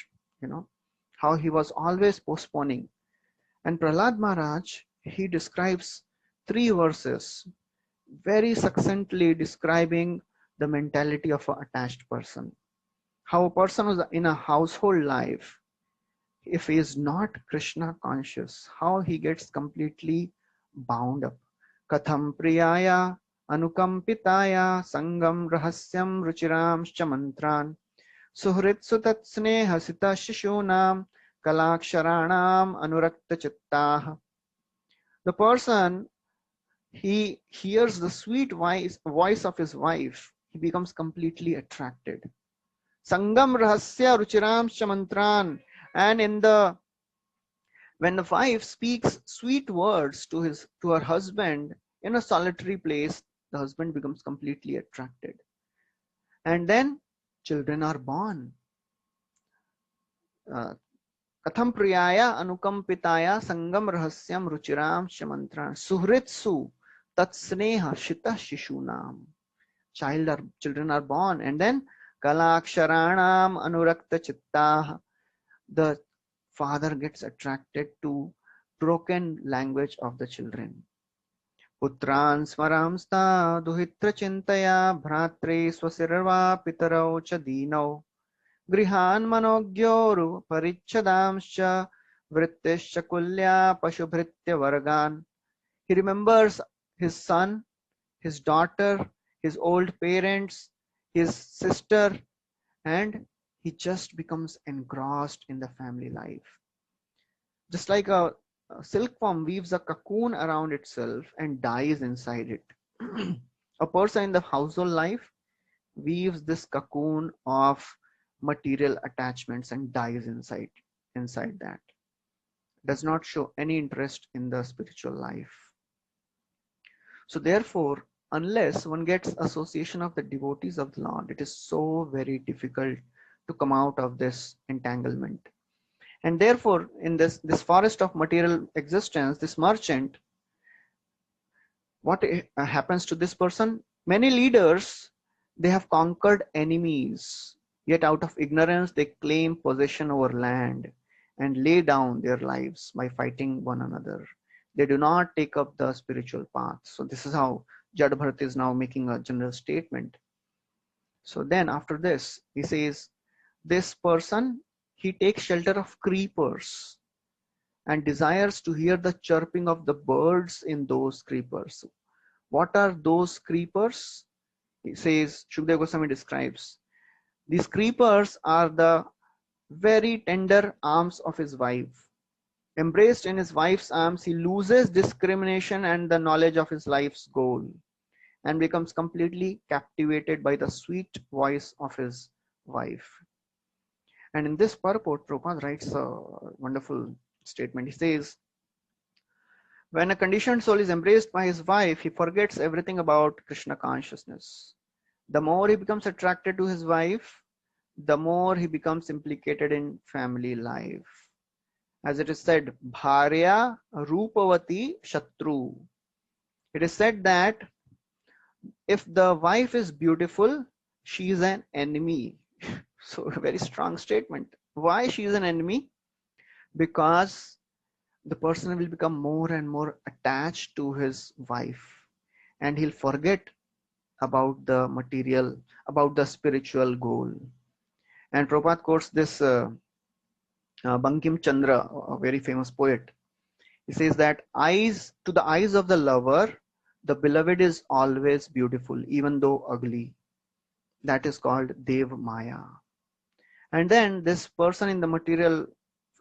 how he was always postponing. And Prahlad Maharaj, he describes 3 verses very succinctly describing the mentality of an attached person. How a person is in a household life, if he is not Krishna conscious, how he gets completely bound up. Katham priyaya anukampitaya sangam rahasyam ruchiramscha mantran suhritsu tatsneha sita shishunam kalaksharanam anurakta chittah. The person, he hears the sweet voice of his wife, he becomes completely attracted. Sangam rahasya ruchiramscha mantran. And when the wife speaks sweet words to her husband in a solitary place, the husband becomes completely attracted. And then children are born. Katham priyaya anukampitaya sangam rahasyam ruchiram shamantran suhritsu tatsneha shita shishunam. Children are born, and then kalaksharanam anurakta chittah. The father gets attracted to broken language of the children. Putran smaramsta duhitra chintaya bhratre swasirva pitarau cha dinau grihan manogyoru parichadamscha vrittescha kulya pashubhritya vargan. He remembers his son, his daughter, his old parents, his sister, and he just becomes engrossed in the family life. Just like a silkworm weaves a cocoon around itself and dies inside it. A person in the household life weaves this cocoon of material attachments and dies inside that. Does not show any interest in the spiritual life. So therefore, unless one gets association of the devotees of the Lord, it is so very difficult to come out of this entanglement. And therefore, in this forest of material existence, this merchant, what happens to this person? Many leaders, they have conquered enemies, yet out of ignorance, they claim possession over land and lay down their lives by fighting one another. They do not take up the spiritual path. So this is how Jadbharat is now making a general statement. So then after this, he says, this person, he takes shelter of creepers and desires to hear the chirping of the birds in those creepers. What are those creepers? He says, Shukdev Goswami describes, these creepers are the very tender arms of his wife. Embraced in his wife's arms, he loses discrimination and the knowledge of his life's goal and becomes completely captivated by the sweet voice of his wife. And in this purport, Prabhupada writes a wonderful statement. He says, When a conditioned soul is embraced by his wife, he forgets everything about Krishna consciousness. The more he becomes attracted to his wife, the more he becomes implicated in family life. As it is said, Bharya Rupavati Shatru. It is said that if the wife is beautiful, she is an enemy. So, a very strong statement. Why she is an enemy? Because the person will become more and more attached to his wife, and he'll forget about the material, about the spiritual goal. And Prabhupada quotes this Bankim Chandra, a very famous poet. He says that to the eyes of the lover, the beloved is always beautiful, even though ugly. That is called Dev Maya. And then this person in the material,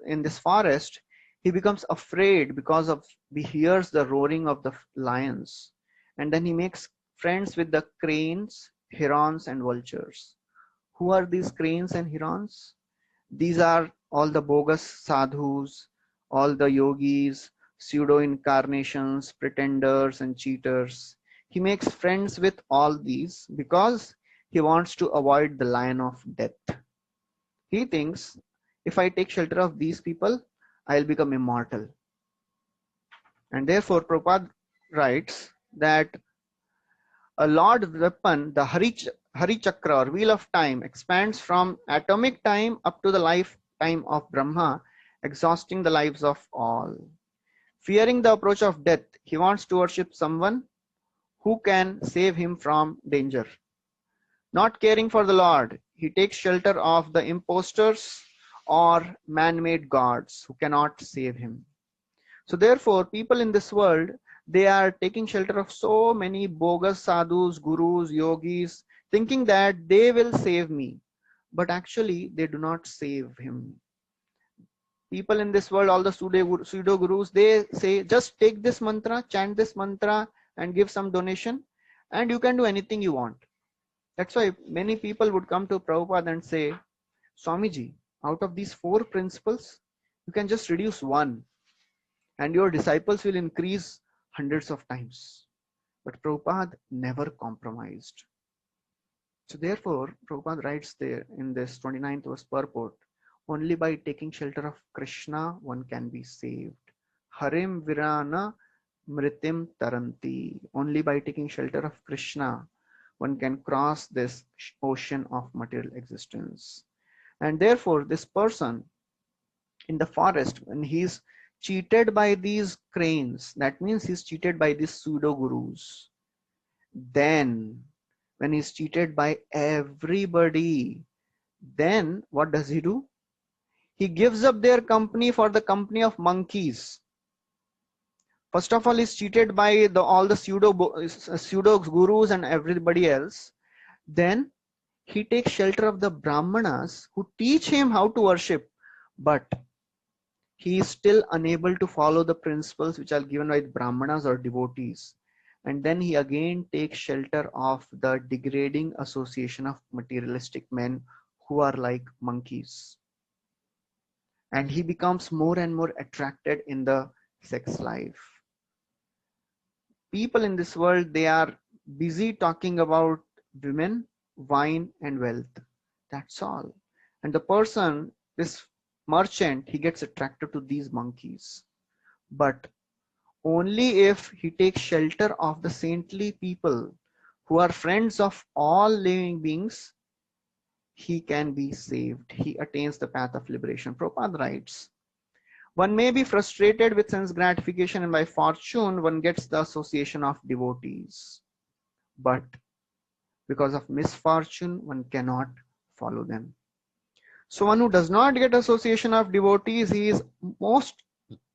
in this forest, he becomes afraid because of he hears the roaring of the lions. And then he makes friends with the cranes, herons, and vultures. Who are these cranes and herons? These are all the bogus sadhus, all the yogis, pseudo incarnations, pretenders, and cheaters. He makes friends with all these because he wants to avoid the lion of death. He thinks, if I take shelter of these people, I'll become immortal. And therefore, Prabhupada writes that a Lord weapon, the Hari Chakra or wheel of time, expands from atomic time up to the lifetime of Brahma, exhausting the lives of all. Fearing the approach of death, he wants to worship someone who can save him from danger. Not caring for the Lord, he takes shelter of the impostors or man-made gods who cannot save him. So therefore, people in this world, they are taking shelter of so many bogus sadhus, gurus, yogis, thinking that they will save me. But actually, they do not save him. People in this world, all the pseudo gurus, they say, just take this mantra, chant this mantra, and give some donation, and you can do anything you want. That's why many people would come to Prabhupada and say, Swamiji, out of these 4 principles, you can just reduce one, and your disciples will increase hundreds of times. But Prabhupada never compromised. So therefore, Prabhupada writes there in this 29th verse purport, only by taking shelter of Krishna one can be saved. Harim virana mritim taranti. Only by taking shelter of Krishna one can cross this ocean of material existence. And therefore, this person in the forest, when he's cheated by these cranes, that means he's cheated by these pseudo gurus. Then when he's cheated by everybody, then what does he do? He gives up their company for the company of monkeys. First of all, he's cheated by all the pseudo gurus and everybody else. Then he takes shelter of the Brahmanas who teach him how to worship, but he is still unable to follow the principles which are given by Brahmanas or devotees. And then he again takes shelter of the degrading association of materialistic men who are like monkeys. And he becomes more and more attracted in the sex life. People in this world, they are busy talking about women, wine, and wealth. That's all. And the person, this merchant, he gets attracted to these monkeys. But only if he takes shelter of the saintly people who are friends of all living beings, he can be saved. He attains the path of liberation. Prabhupada writes, one may be frustrated with sense gratification, and by fortune one gets the association of devotees. But because of misfortune, one cannot follow them. So one who does not get association of devotees, he's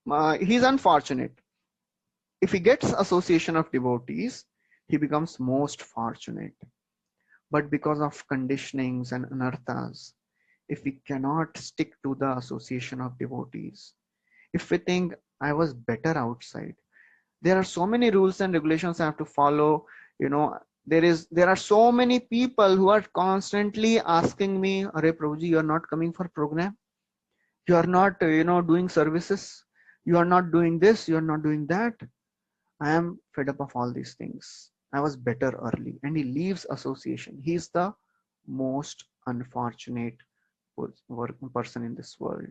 unfortunate. If he gets association of devotees, he becomes most fortunate. But because of conditionings and anarthas, if we cannot stick to the association of devotees, if we think I was better outside, there are so many rules and regulations I have to follow. There are so many people who are constantly asking me, Arey Prabhuji, you are not coming for program, you are not doing services, You are not doing this, you are not doing that. I am fed up of all these things. I was better early. And he leaves association. He is the most unfortunate person in this world.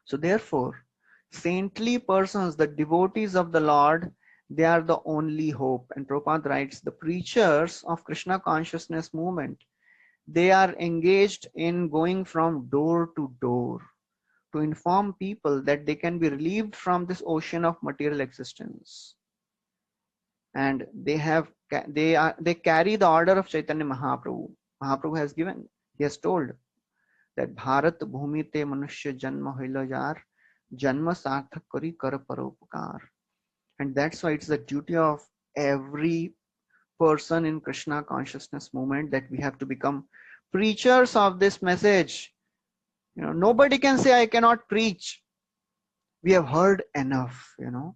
So therefore, saintly persons, the devotees of the Lord, they are the only hope. And Prabhupada writes, the preachers of Krishna consciousness movement, they are engaged in going from door to door to inform people that they can be relieved from this ocean of material existence. And they carry the order of Chaitanya Mahaprabhu. Mahaprabhu has given, he has told that Bharat Bhumi te Manushya Janma Hoila Jar, Janma Sarthak Kari Kar Paropakar. And that's why it's the duty of every person in Krishna consciousness movement that we have to become preachers of this message. You know, nobody can say I cannot preach. We have heard enough, you know.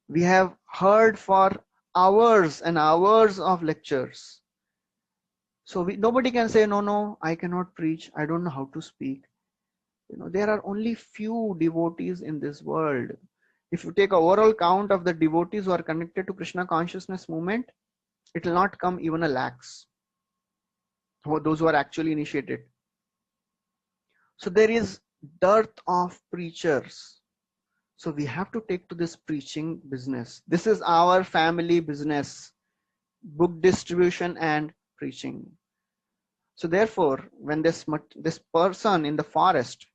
We have heard for hours and hours of lectures. So nobody can say, no, I cannot preach. I don't know how to speak. You know, there are only few devotees in this world. If you take an overall count of the devotees who are connected to Krishna consciousness movement, it will not come even a lakhs. Those who are actually initiated. So there is dearth of preachers. So we have to take to this preaching business. This is our family business, book distribution and preaching. So therefore, when this person in the forest,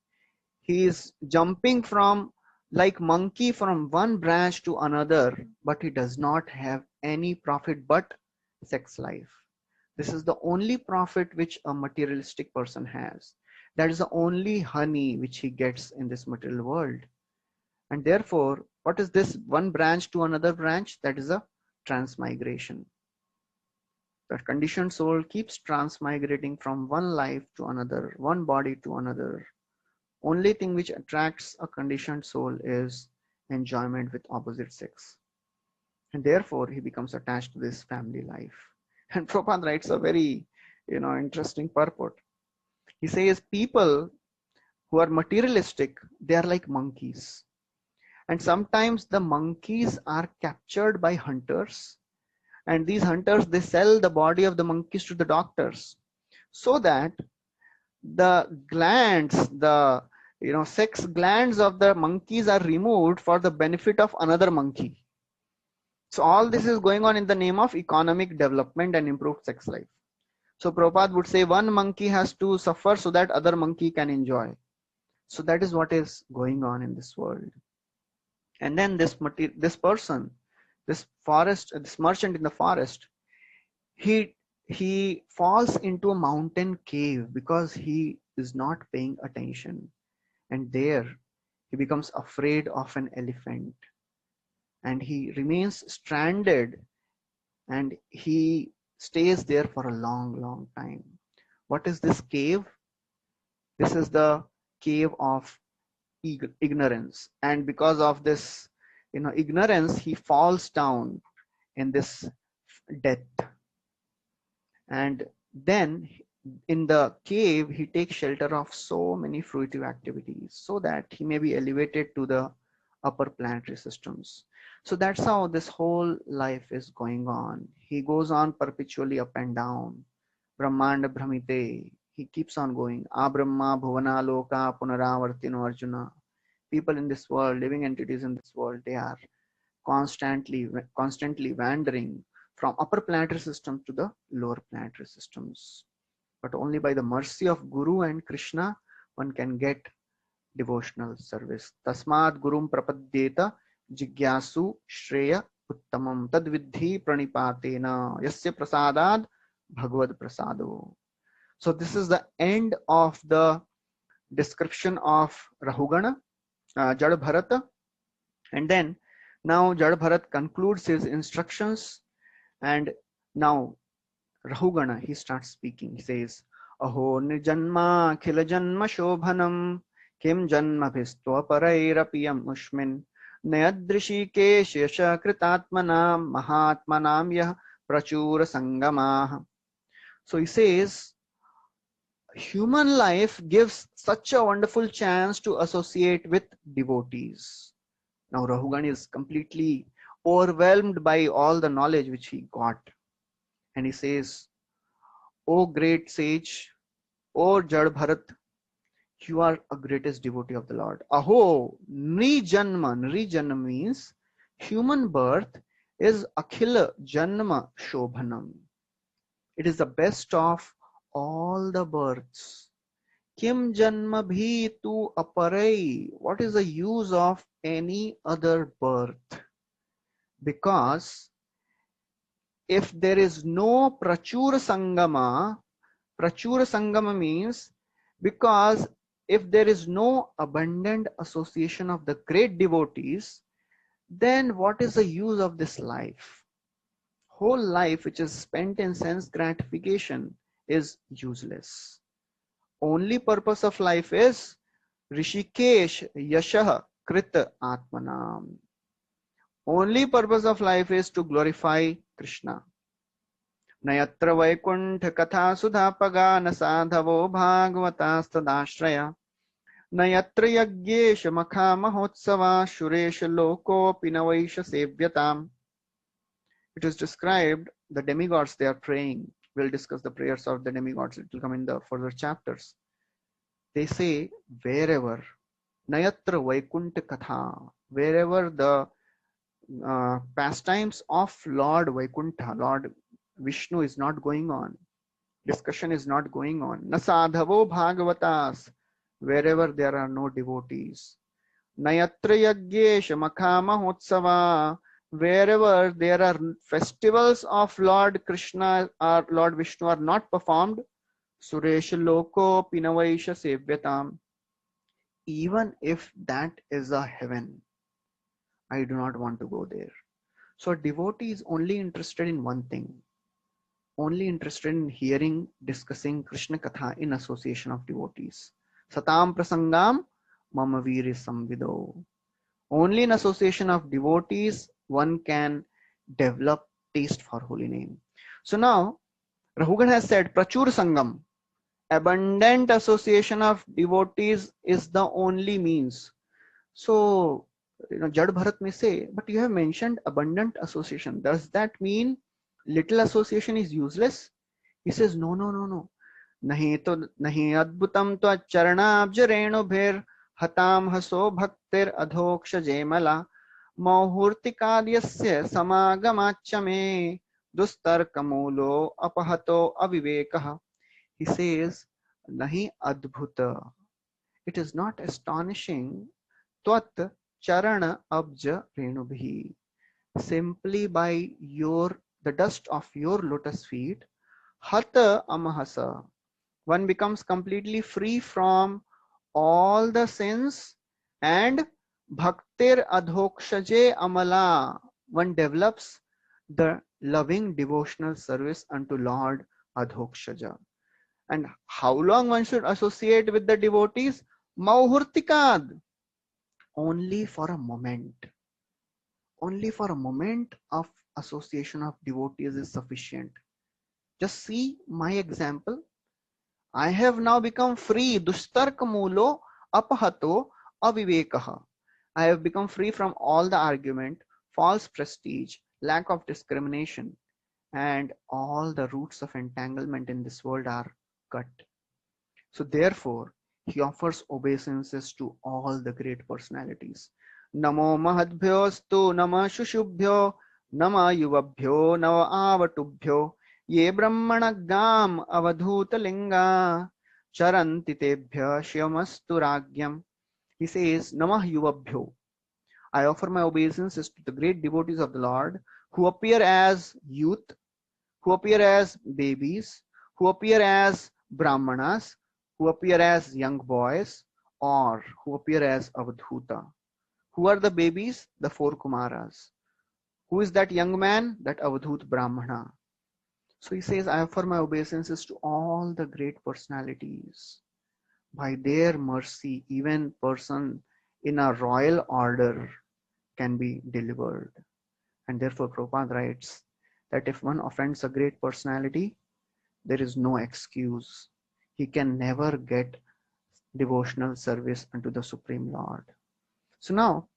he is jumping from like monkey from one branch to another, but he does not have any profit but sex life. This is the only profit which a materialistic person has. That is the only honey which he gets in this material world. And therefore, what is this one branch to another branch? That is a transmigration. The conditioned soul keeps transmigrating from one life to another, one body to another. Only thing which attracts a conditioned soul is enjoyment with opposite sex. And therefore, he becomes attached to this family life. And Prabhupada writes a very, interesting purport. He says people who are materialistic, they are like monkeys. And sometimes the monkeys are captured by hunters. And these hunters, they sell the body of the monkeys to the doctors so that the glands, the sex glands of the monkeys are removed for the benefit of another monkey. So all this is going on in the name of economic development and improved sex life. So Prabhupada would say one monkey has to suffer so that other monkey can enjoy. So that is what is going on in this world. And then this person, this merchant in the forest, he falls into a mountain cave because he is not paying attention. And there he becomes afraid of an elephant. And he remains stranded and he stays there for a long, long time. What is this cave? This is the cave of ignorance. And because of this, ignorance, he falls down in this death. And then in the cave, he takes shelter of so many fruitive activities so that he may be elevated to the upper planetary systems. So that's how this whole life is going on. He goes on perpetually up and down. Brahmanda Brahmite. He keeps on going. Abrahma Bhuvana Loka Punaravartino Arjuna. People in this world, living entities in this world, they are constantly wandering from upper planetary systems to the lower planetary systems. But only by the mercy of Guru and Krishna, one can get devotional service. Tasmad Gurum Prapadyeta Jigyasu Shreya Uttamam Tadvidhi Pranipatena Yasya Prasadad Bhagavad Prasado. So this is the end of the description of Rahugana, Jad Bharata. And then now Jad Bharat concludes his instructions. And now Rahugana, he starts speaking. He says, Aho nijanma khila janma shobhanam kim janma bhistva parairapiyam ushmin nayadrishi keshya kritatmanam mahatmanam yah prachura sangamah. So he says, Human life gives such a wonderful chance to associate with devotees. Now Rahugan is completely overwhelmed by all the knowledge which he got. And he says, O great sage, O Jad Bharat, you are a greatest devotee of the Lord. Aho, Nrijanma. Nrijanma means human birth is Akhila Janma Shobhanam. It is the best of all the births. Kim Janma Bhi Tu Aparai. What is the use of any other birth? Because if there is no Prachura Sangama means because if there is no abundant association of the great devotees, then what is the use of this life? Whole life which is spent in sense gratification is useless. Only purpose of life is Rishikesh Yashah Krita Atmanam. Only purpose of life is to glorify Krishna. Nayatra Vaikuntha Katha Sudhapaga Nasadhavo Bhagavatasadashraya Nayatra Yagyesha Makha Mahotsava Shuresha Loko Pinavaisha Sevyatam. It is described the demigods they are praying. We'll discuss the prayers of the demigods. It will come in the further chapters. They say wherever Nayatra Vaikuntha Katha, wherever the pastimes of Lord Vaikuntha, Lord Vishnu is not going on, discussion is not going on. Nasadhavo Bhagavatas, wherever there are no devotees. Nayatra Yagyesha Makha Mahotsava, wherever there are festivals of Lord Krishna or Lord Vishnu are not performed. Suresha Loko Pinavaisha Sevyatam. Even if that is a heaven, I do not want to go there. So a devotee is only interested in one thing, only interested in hearing, discussing Krishna Katha in association of devotees. Satam prasangam mama viri samvido. Only in association of devotees one can develop taste for holy name. So now Rahugan has said Prachur Sangam, abundant association of devotees is the only means. So Jad Bharat may say, but you have mentioned abundant association. Does that mean little association is useless? He says, no, no, no, no. Nahi adbhutam to charnabja renubhir hatam haso bhaktir adhoksha jemala mahurtikadyasya samagamachame dustar kamulo apahato avivekah. He says, nahi adbhuta. It is not astonishing. Twat charana abja renubhi. Simply by the dust of your lotus feet, hata amahasa, one becomes completely free from all the sins, and bhaktir adhokshaje amala, one develops the loving devotional service unto Lord Adhokshaja. And how long one should associate with the devotees? Mauhurtikad, only for a moment. Only for a moment of association of devotees is sufficient. Just see my example. I have now become free. Dustarka mulo apahato avivekaha. I have become free from all the argument, false prestige, lack of discrimination, and all the roots of entanglement in this world are cut. So therefore, he offers obeisances to all the great personalities. Namo mahadbhyostu nama shushubhyo nama yuvabhyo nava avatubhyo ye brahmana gam avadhuta linga charanti tebhya shiyamastu ragyam. He says, Namah yuvabhyo. I offer my obeisances to the great devotees of the Lord who appear as youth, who appear as babies, who appear as brahmanas, who appear as young boys, or who appear as avadhuta. Who are the babies? The four Kumaras. Who is that young man? That Avadhut Brahmana. So he says, I offer my obeisances to all the great personalities. By their mercy, even person in a royal order can be delivered. And therefore Prabhupada writes that if one offends a great personality, there is no excuse. he can never get devotional service unto the Supreme Lord. So now,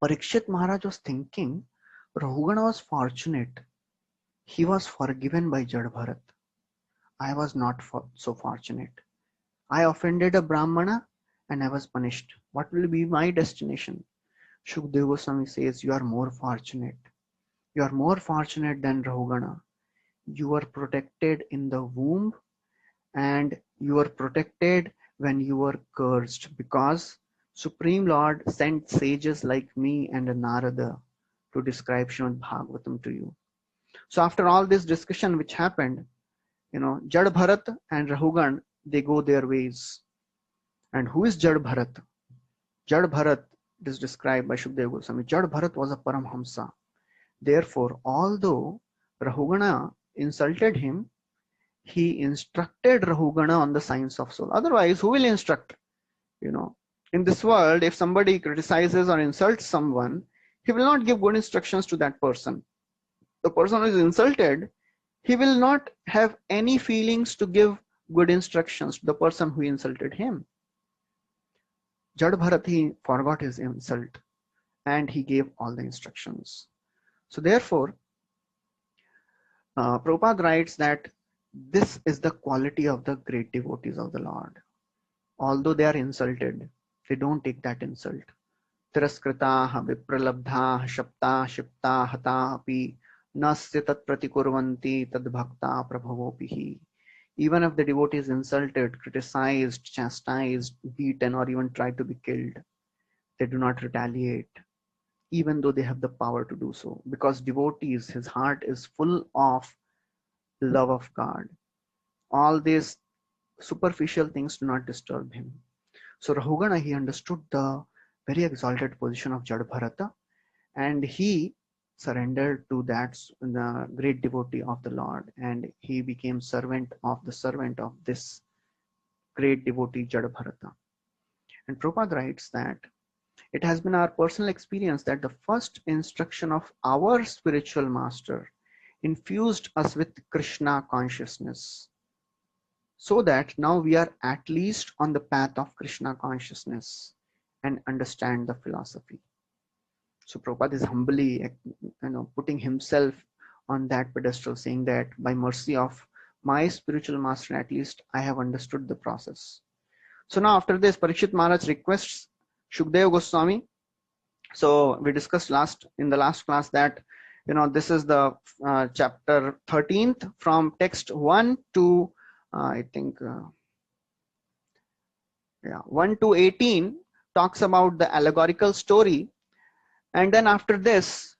Parikshit Maharaj was thinking, Rahugana was fortunate. He was forgiven by Jad Bharat. I was not so fortunate. I offended a Brahmana and I was punished. What will be my destination? Shukdev Goswami says, you are more fortunate. You are more fortunate than Rahugana. You are protected in the womb and you are protected when you were cursed, because Supreme Lord sent sages like me and Narada to describe Srimad Bhagavatam to you. So after all this discussion which happened, Jad Bharat and Rahugan, they go their ways. And who is Jad Bharat? Jad Bharat is described by Shukdev Goswami. Jad Bharat was a Paramhamsa. Therefore, although Rahugana insulted him, he instructed Rahugana on the science of soul. Otherwise, who will instruct? In this world, if somebody criticizes or insults someone, he will not give good instructions to that person. The person who is insulted, he will not have any feelings to give good instructions to the person who insulted him. Jad Bharat, he forgot his insult and he gave all the instructions. So therefore, Prabhupada writes that this is the quality of the great devotees of the Lord. Although they are insulted, they don't take that insult. Tiraskritaah vipralabdhaah shapta shipta hata api nasya tat pratikurvanti tad bhakta prabhavopihi. Even if the devotee is insulted, criticized, chastised, beaten, or even tried to be killed, they do not retaliate, even though they have the power to do so. Because devotees, his heart is full of love of God. All these superficial things do not disturb him. So Rahugana, he understood the very exalted position of Jad Bharata, and he surrendered to the great devotee of the Lord, and he became servant of this great devotee Jad Bharata. And Prabhupada writes that it has been our personal experience that the first instruction of our spiritual master infused us with Krishna consciousness, so that now we are at least on the path of Krishna consciousness and understand the philosophy. So Prabhupada is humbly, putting himself on that pedestal, saying that by mercy of my spiritual master, at least I have understood the process. So now after this, Parikshit Maharaj requests Shukdev Goswami. So we discussed in the last class that this is the chapter 13th from text 1 to 1 to 18 talks about the allegorical story. And then after this,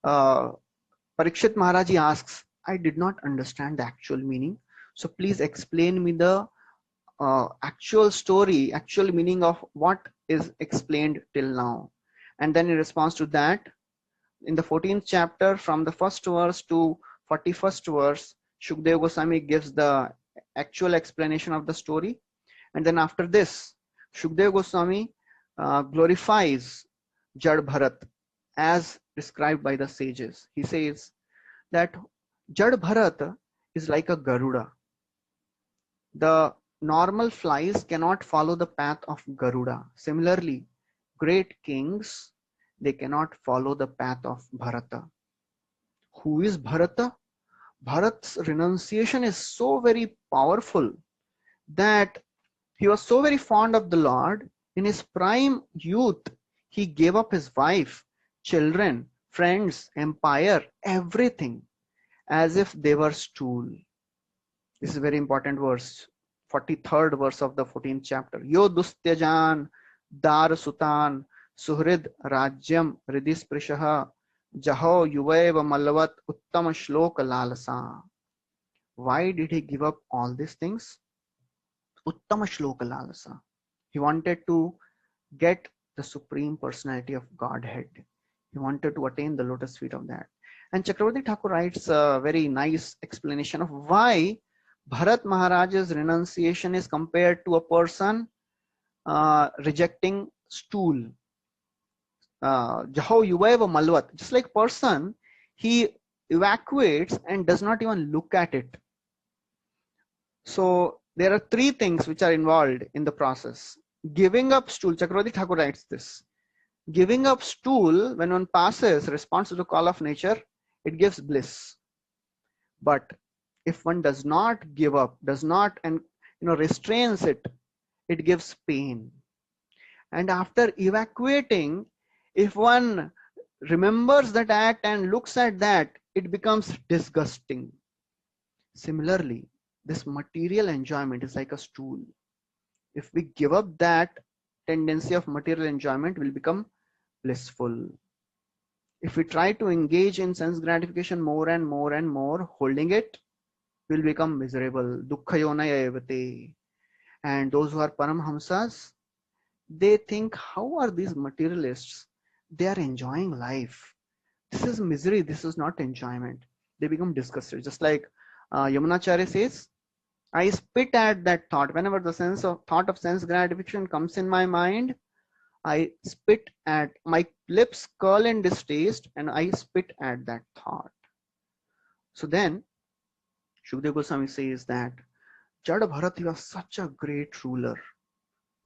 Parikshit Maharaj asks, I did not understand the actual meaning. So please explain me the actual story, actual meaning of what is explained till now. And then in response to that, in the 14th chapter, from the first verse to 41st verse, Shukdev Goswami gives the actual explanation of the story. And then after this, Shukdev Goswami glorifies Jad Bharat as described by the sages. He says that Jad Bharat is like a Garuda. The normal flies cannot follow the path of Garuda. Similarly, great kings, they cannot follow the path of Bharata. Who is Bharata? Bharat's renunciation is so very powerful that he was so very fond of the Lord. In his prime youth, he gave up his wife, children, friends, empire, everything, as if they were stool. This is a very important verse, 43rd verse of the 14th chapter. Yo dustyajan dar sutan suhrid rajyam ridis prishaha jaho yuvaiva malavat uttama shloka lalasa. Why did he give up all these things? Uttama shloka lalasa. He wanted to get the supreme personality of Godhead. He wanted to attain the lotus feet of that. And Chakravarti Thakur writes a very nice explanation of why Bharat Maharaj's renunciation is compared to a person rejecting stool. Jaho yuvaiva malvat. Just like person, he evacuates and does not even look at it. So There are three things which are involved in the process. Giving up stool, Chakravarti Thakur writes this. Giving up stool, when one passes, responds to the call of nature, it gives bliss. But if one does not give up, does not and restrains it, it gives pain. And after evacuating, if one remembers that act and looks at that, it becomes disgusting. Similarly, this material enjoyment is like a stool. If we give up that tendency of material enjoyment, will become blissful. If we try to engage in sense gratification more and more and more, holding it, will become miserable. Dukkhayonaya evate. And those who are Paramhamsas, they think, how are these materialists? They are enjoying life. This is misery. This is not enjoyment. They become disgusted. Just like Yamunacharya says, I spit at that thought. Whenever the thought of sense gratification comes in my mind, I spit at, my lips curl in distaste, and I spit at that thought. So then, Shukdev Goswami says that Jada Bharat, you are such a great ruler.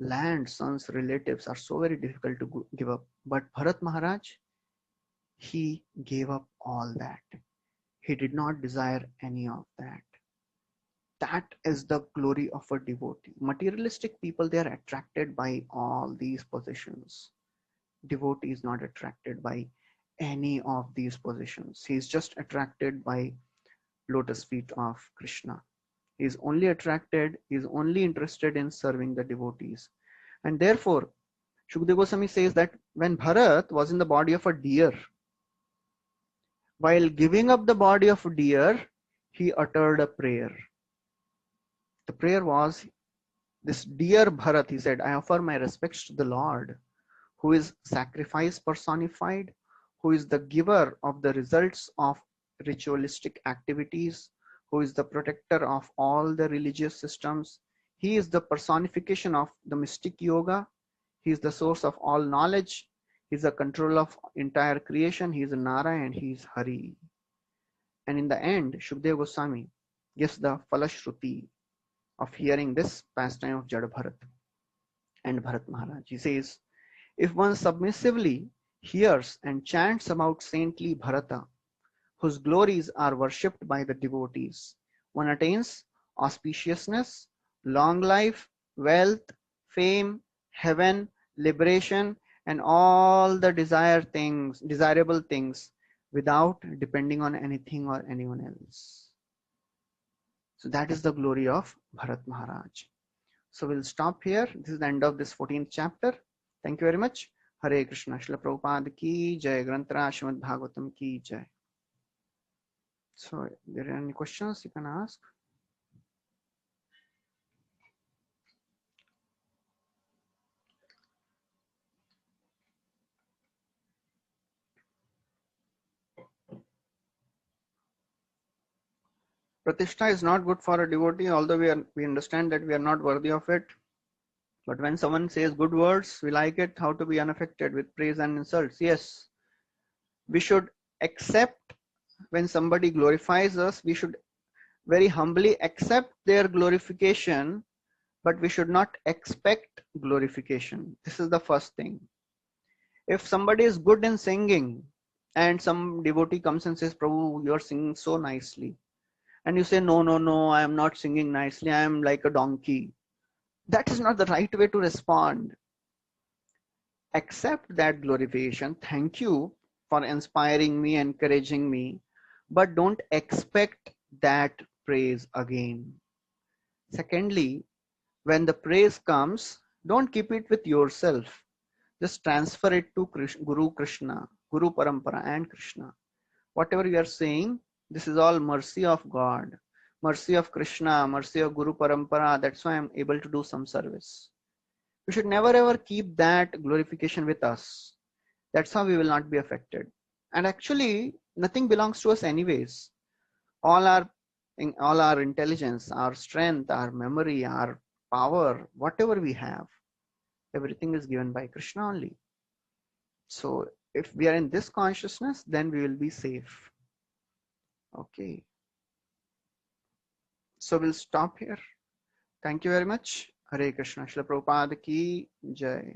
Land, sons, relatives are so very difficult to give up. But Bharat Maharaj, he gave up all that. He did not desire any of that. That is the glory of a devotee. Materialistic people, they are attracted by all these possessions. Devotee is not attracted by any of these possessions. He is just attracted by lotus feet of Krishna. He is only attracted, he is only interested in serving the devotees. And therefore, Shukdev Goswami says that when Bharat was in the body of a deer, while giving up the body of a deer, he uttered a prayer. The prayer was, this dear Bharat, he said, I offer my respects to the Lord, who is sacrifice personified, who is the giver of the results of ritualistic activities, who is the protector of all the religious systems. He is the personification of the mystic yoga. He is the source of all knowledge. He is the control of entire creation. He is Nara and he is Hari. And in the end, Shukdev Goswami gives the Falashruti of hearing this pastime of Jada Bharat and Bharat Maharaj. He says, if one submissively hears and chants about saintly Bharata, whose glories are worshipped by the devotees, one attains auspiciousness, long life, wealth, fame, heaven, liberation, and all the desirable things without depending on anything or anyone else. So that is the glory of Bharat Maharaj. So we'll stop here. This is the end of this 14th chapter. Thank you very much. Hare Krishna. Srila Prabhupada ki jai. Granthara Srimad Bhagavatam ki jai. So if there are any questions you can ask. Pratishtha is not good for a devotee, although we understand that we are not worthy of it. But when someone says good words, we like it. How to be unaffected with praise and insults? Yes, we should accept when somebody glorifies us. We should very humbly accept their glorification, but we should not expect glorification. This is the first thing. If somebody is good in singing and some devotee comes and says, Prabhu, you are singing so nicely, and you say, no, I am not singing nicely, I am like a donkey, that is not the right way to respond. Accept that glorification. Thank you for inspiring me, encouraging me, but don't expect that praise again. Secondly, when the praise comes, don't keep it with yourself. Just transfer it to Guru Krishna, Guru Parampara and Krishna. Whatever you are saying, this is all mercy of God, mercy of Krishna, mercy of Guru Parampara. That's why I'm able to do some service. We should never ever keep that glorification with us. That's how we will not be affected. And actually, nothing belongs to us anyways. All our intelligence, our strength, our memory, our power, whatever we have, everything is given by Krishna only. So if we are in this consciousness, then we will be safe. Okay. So we'll stop here. Thank you very much. Hare Krishna. Srila Prabhupada ki jai.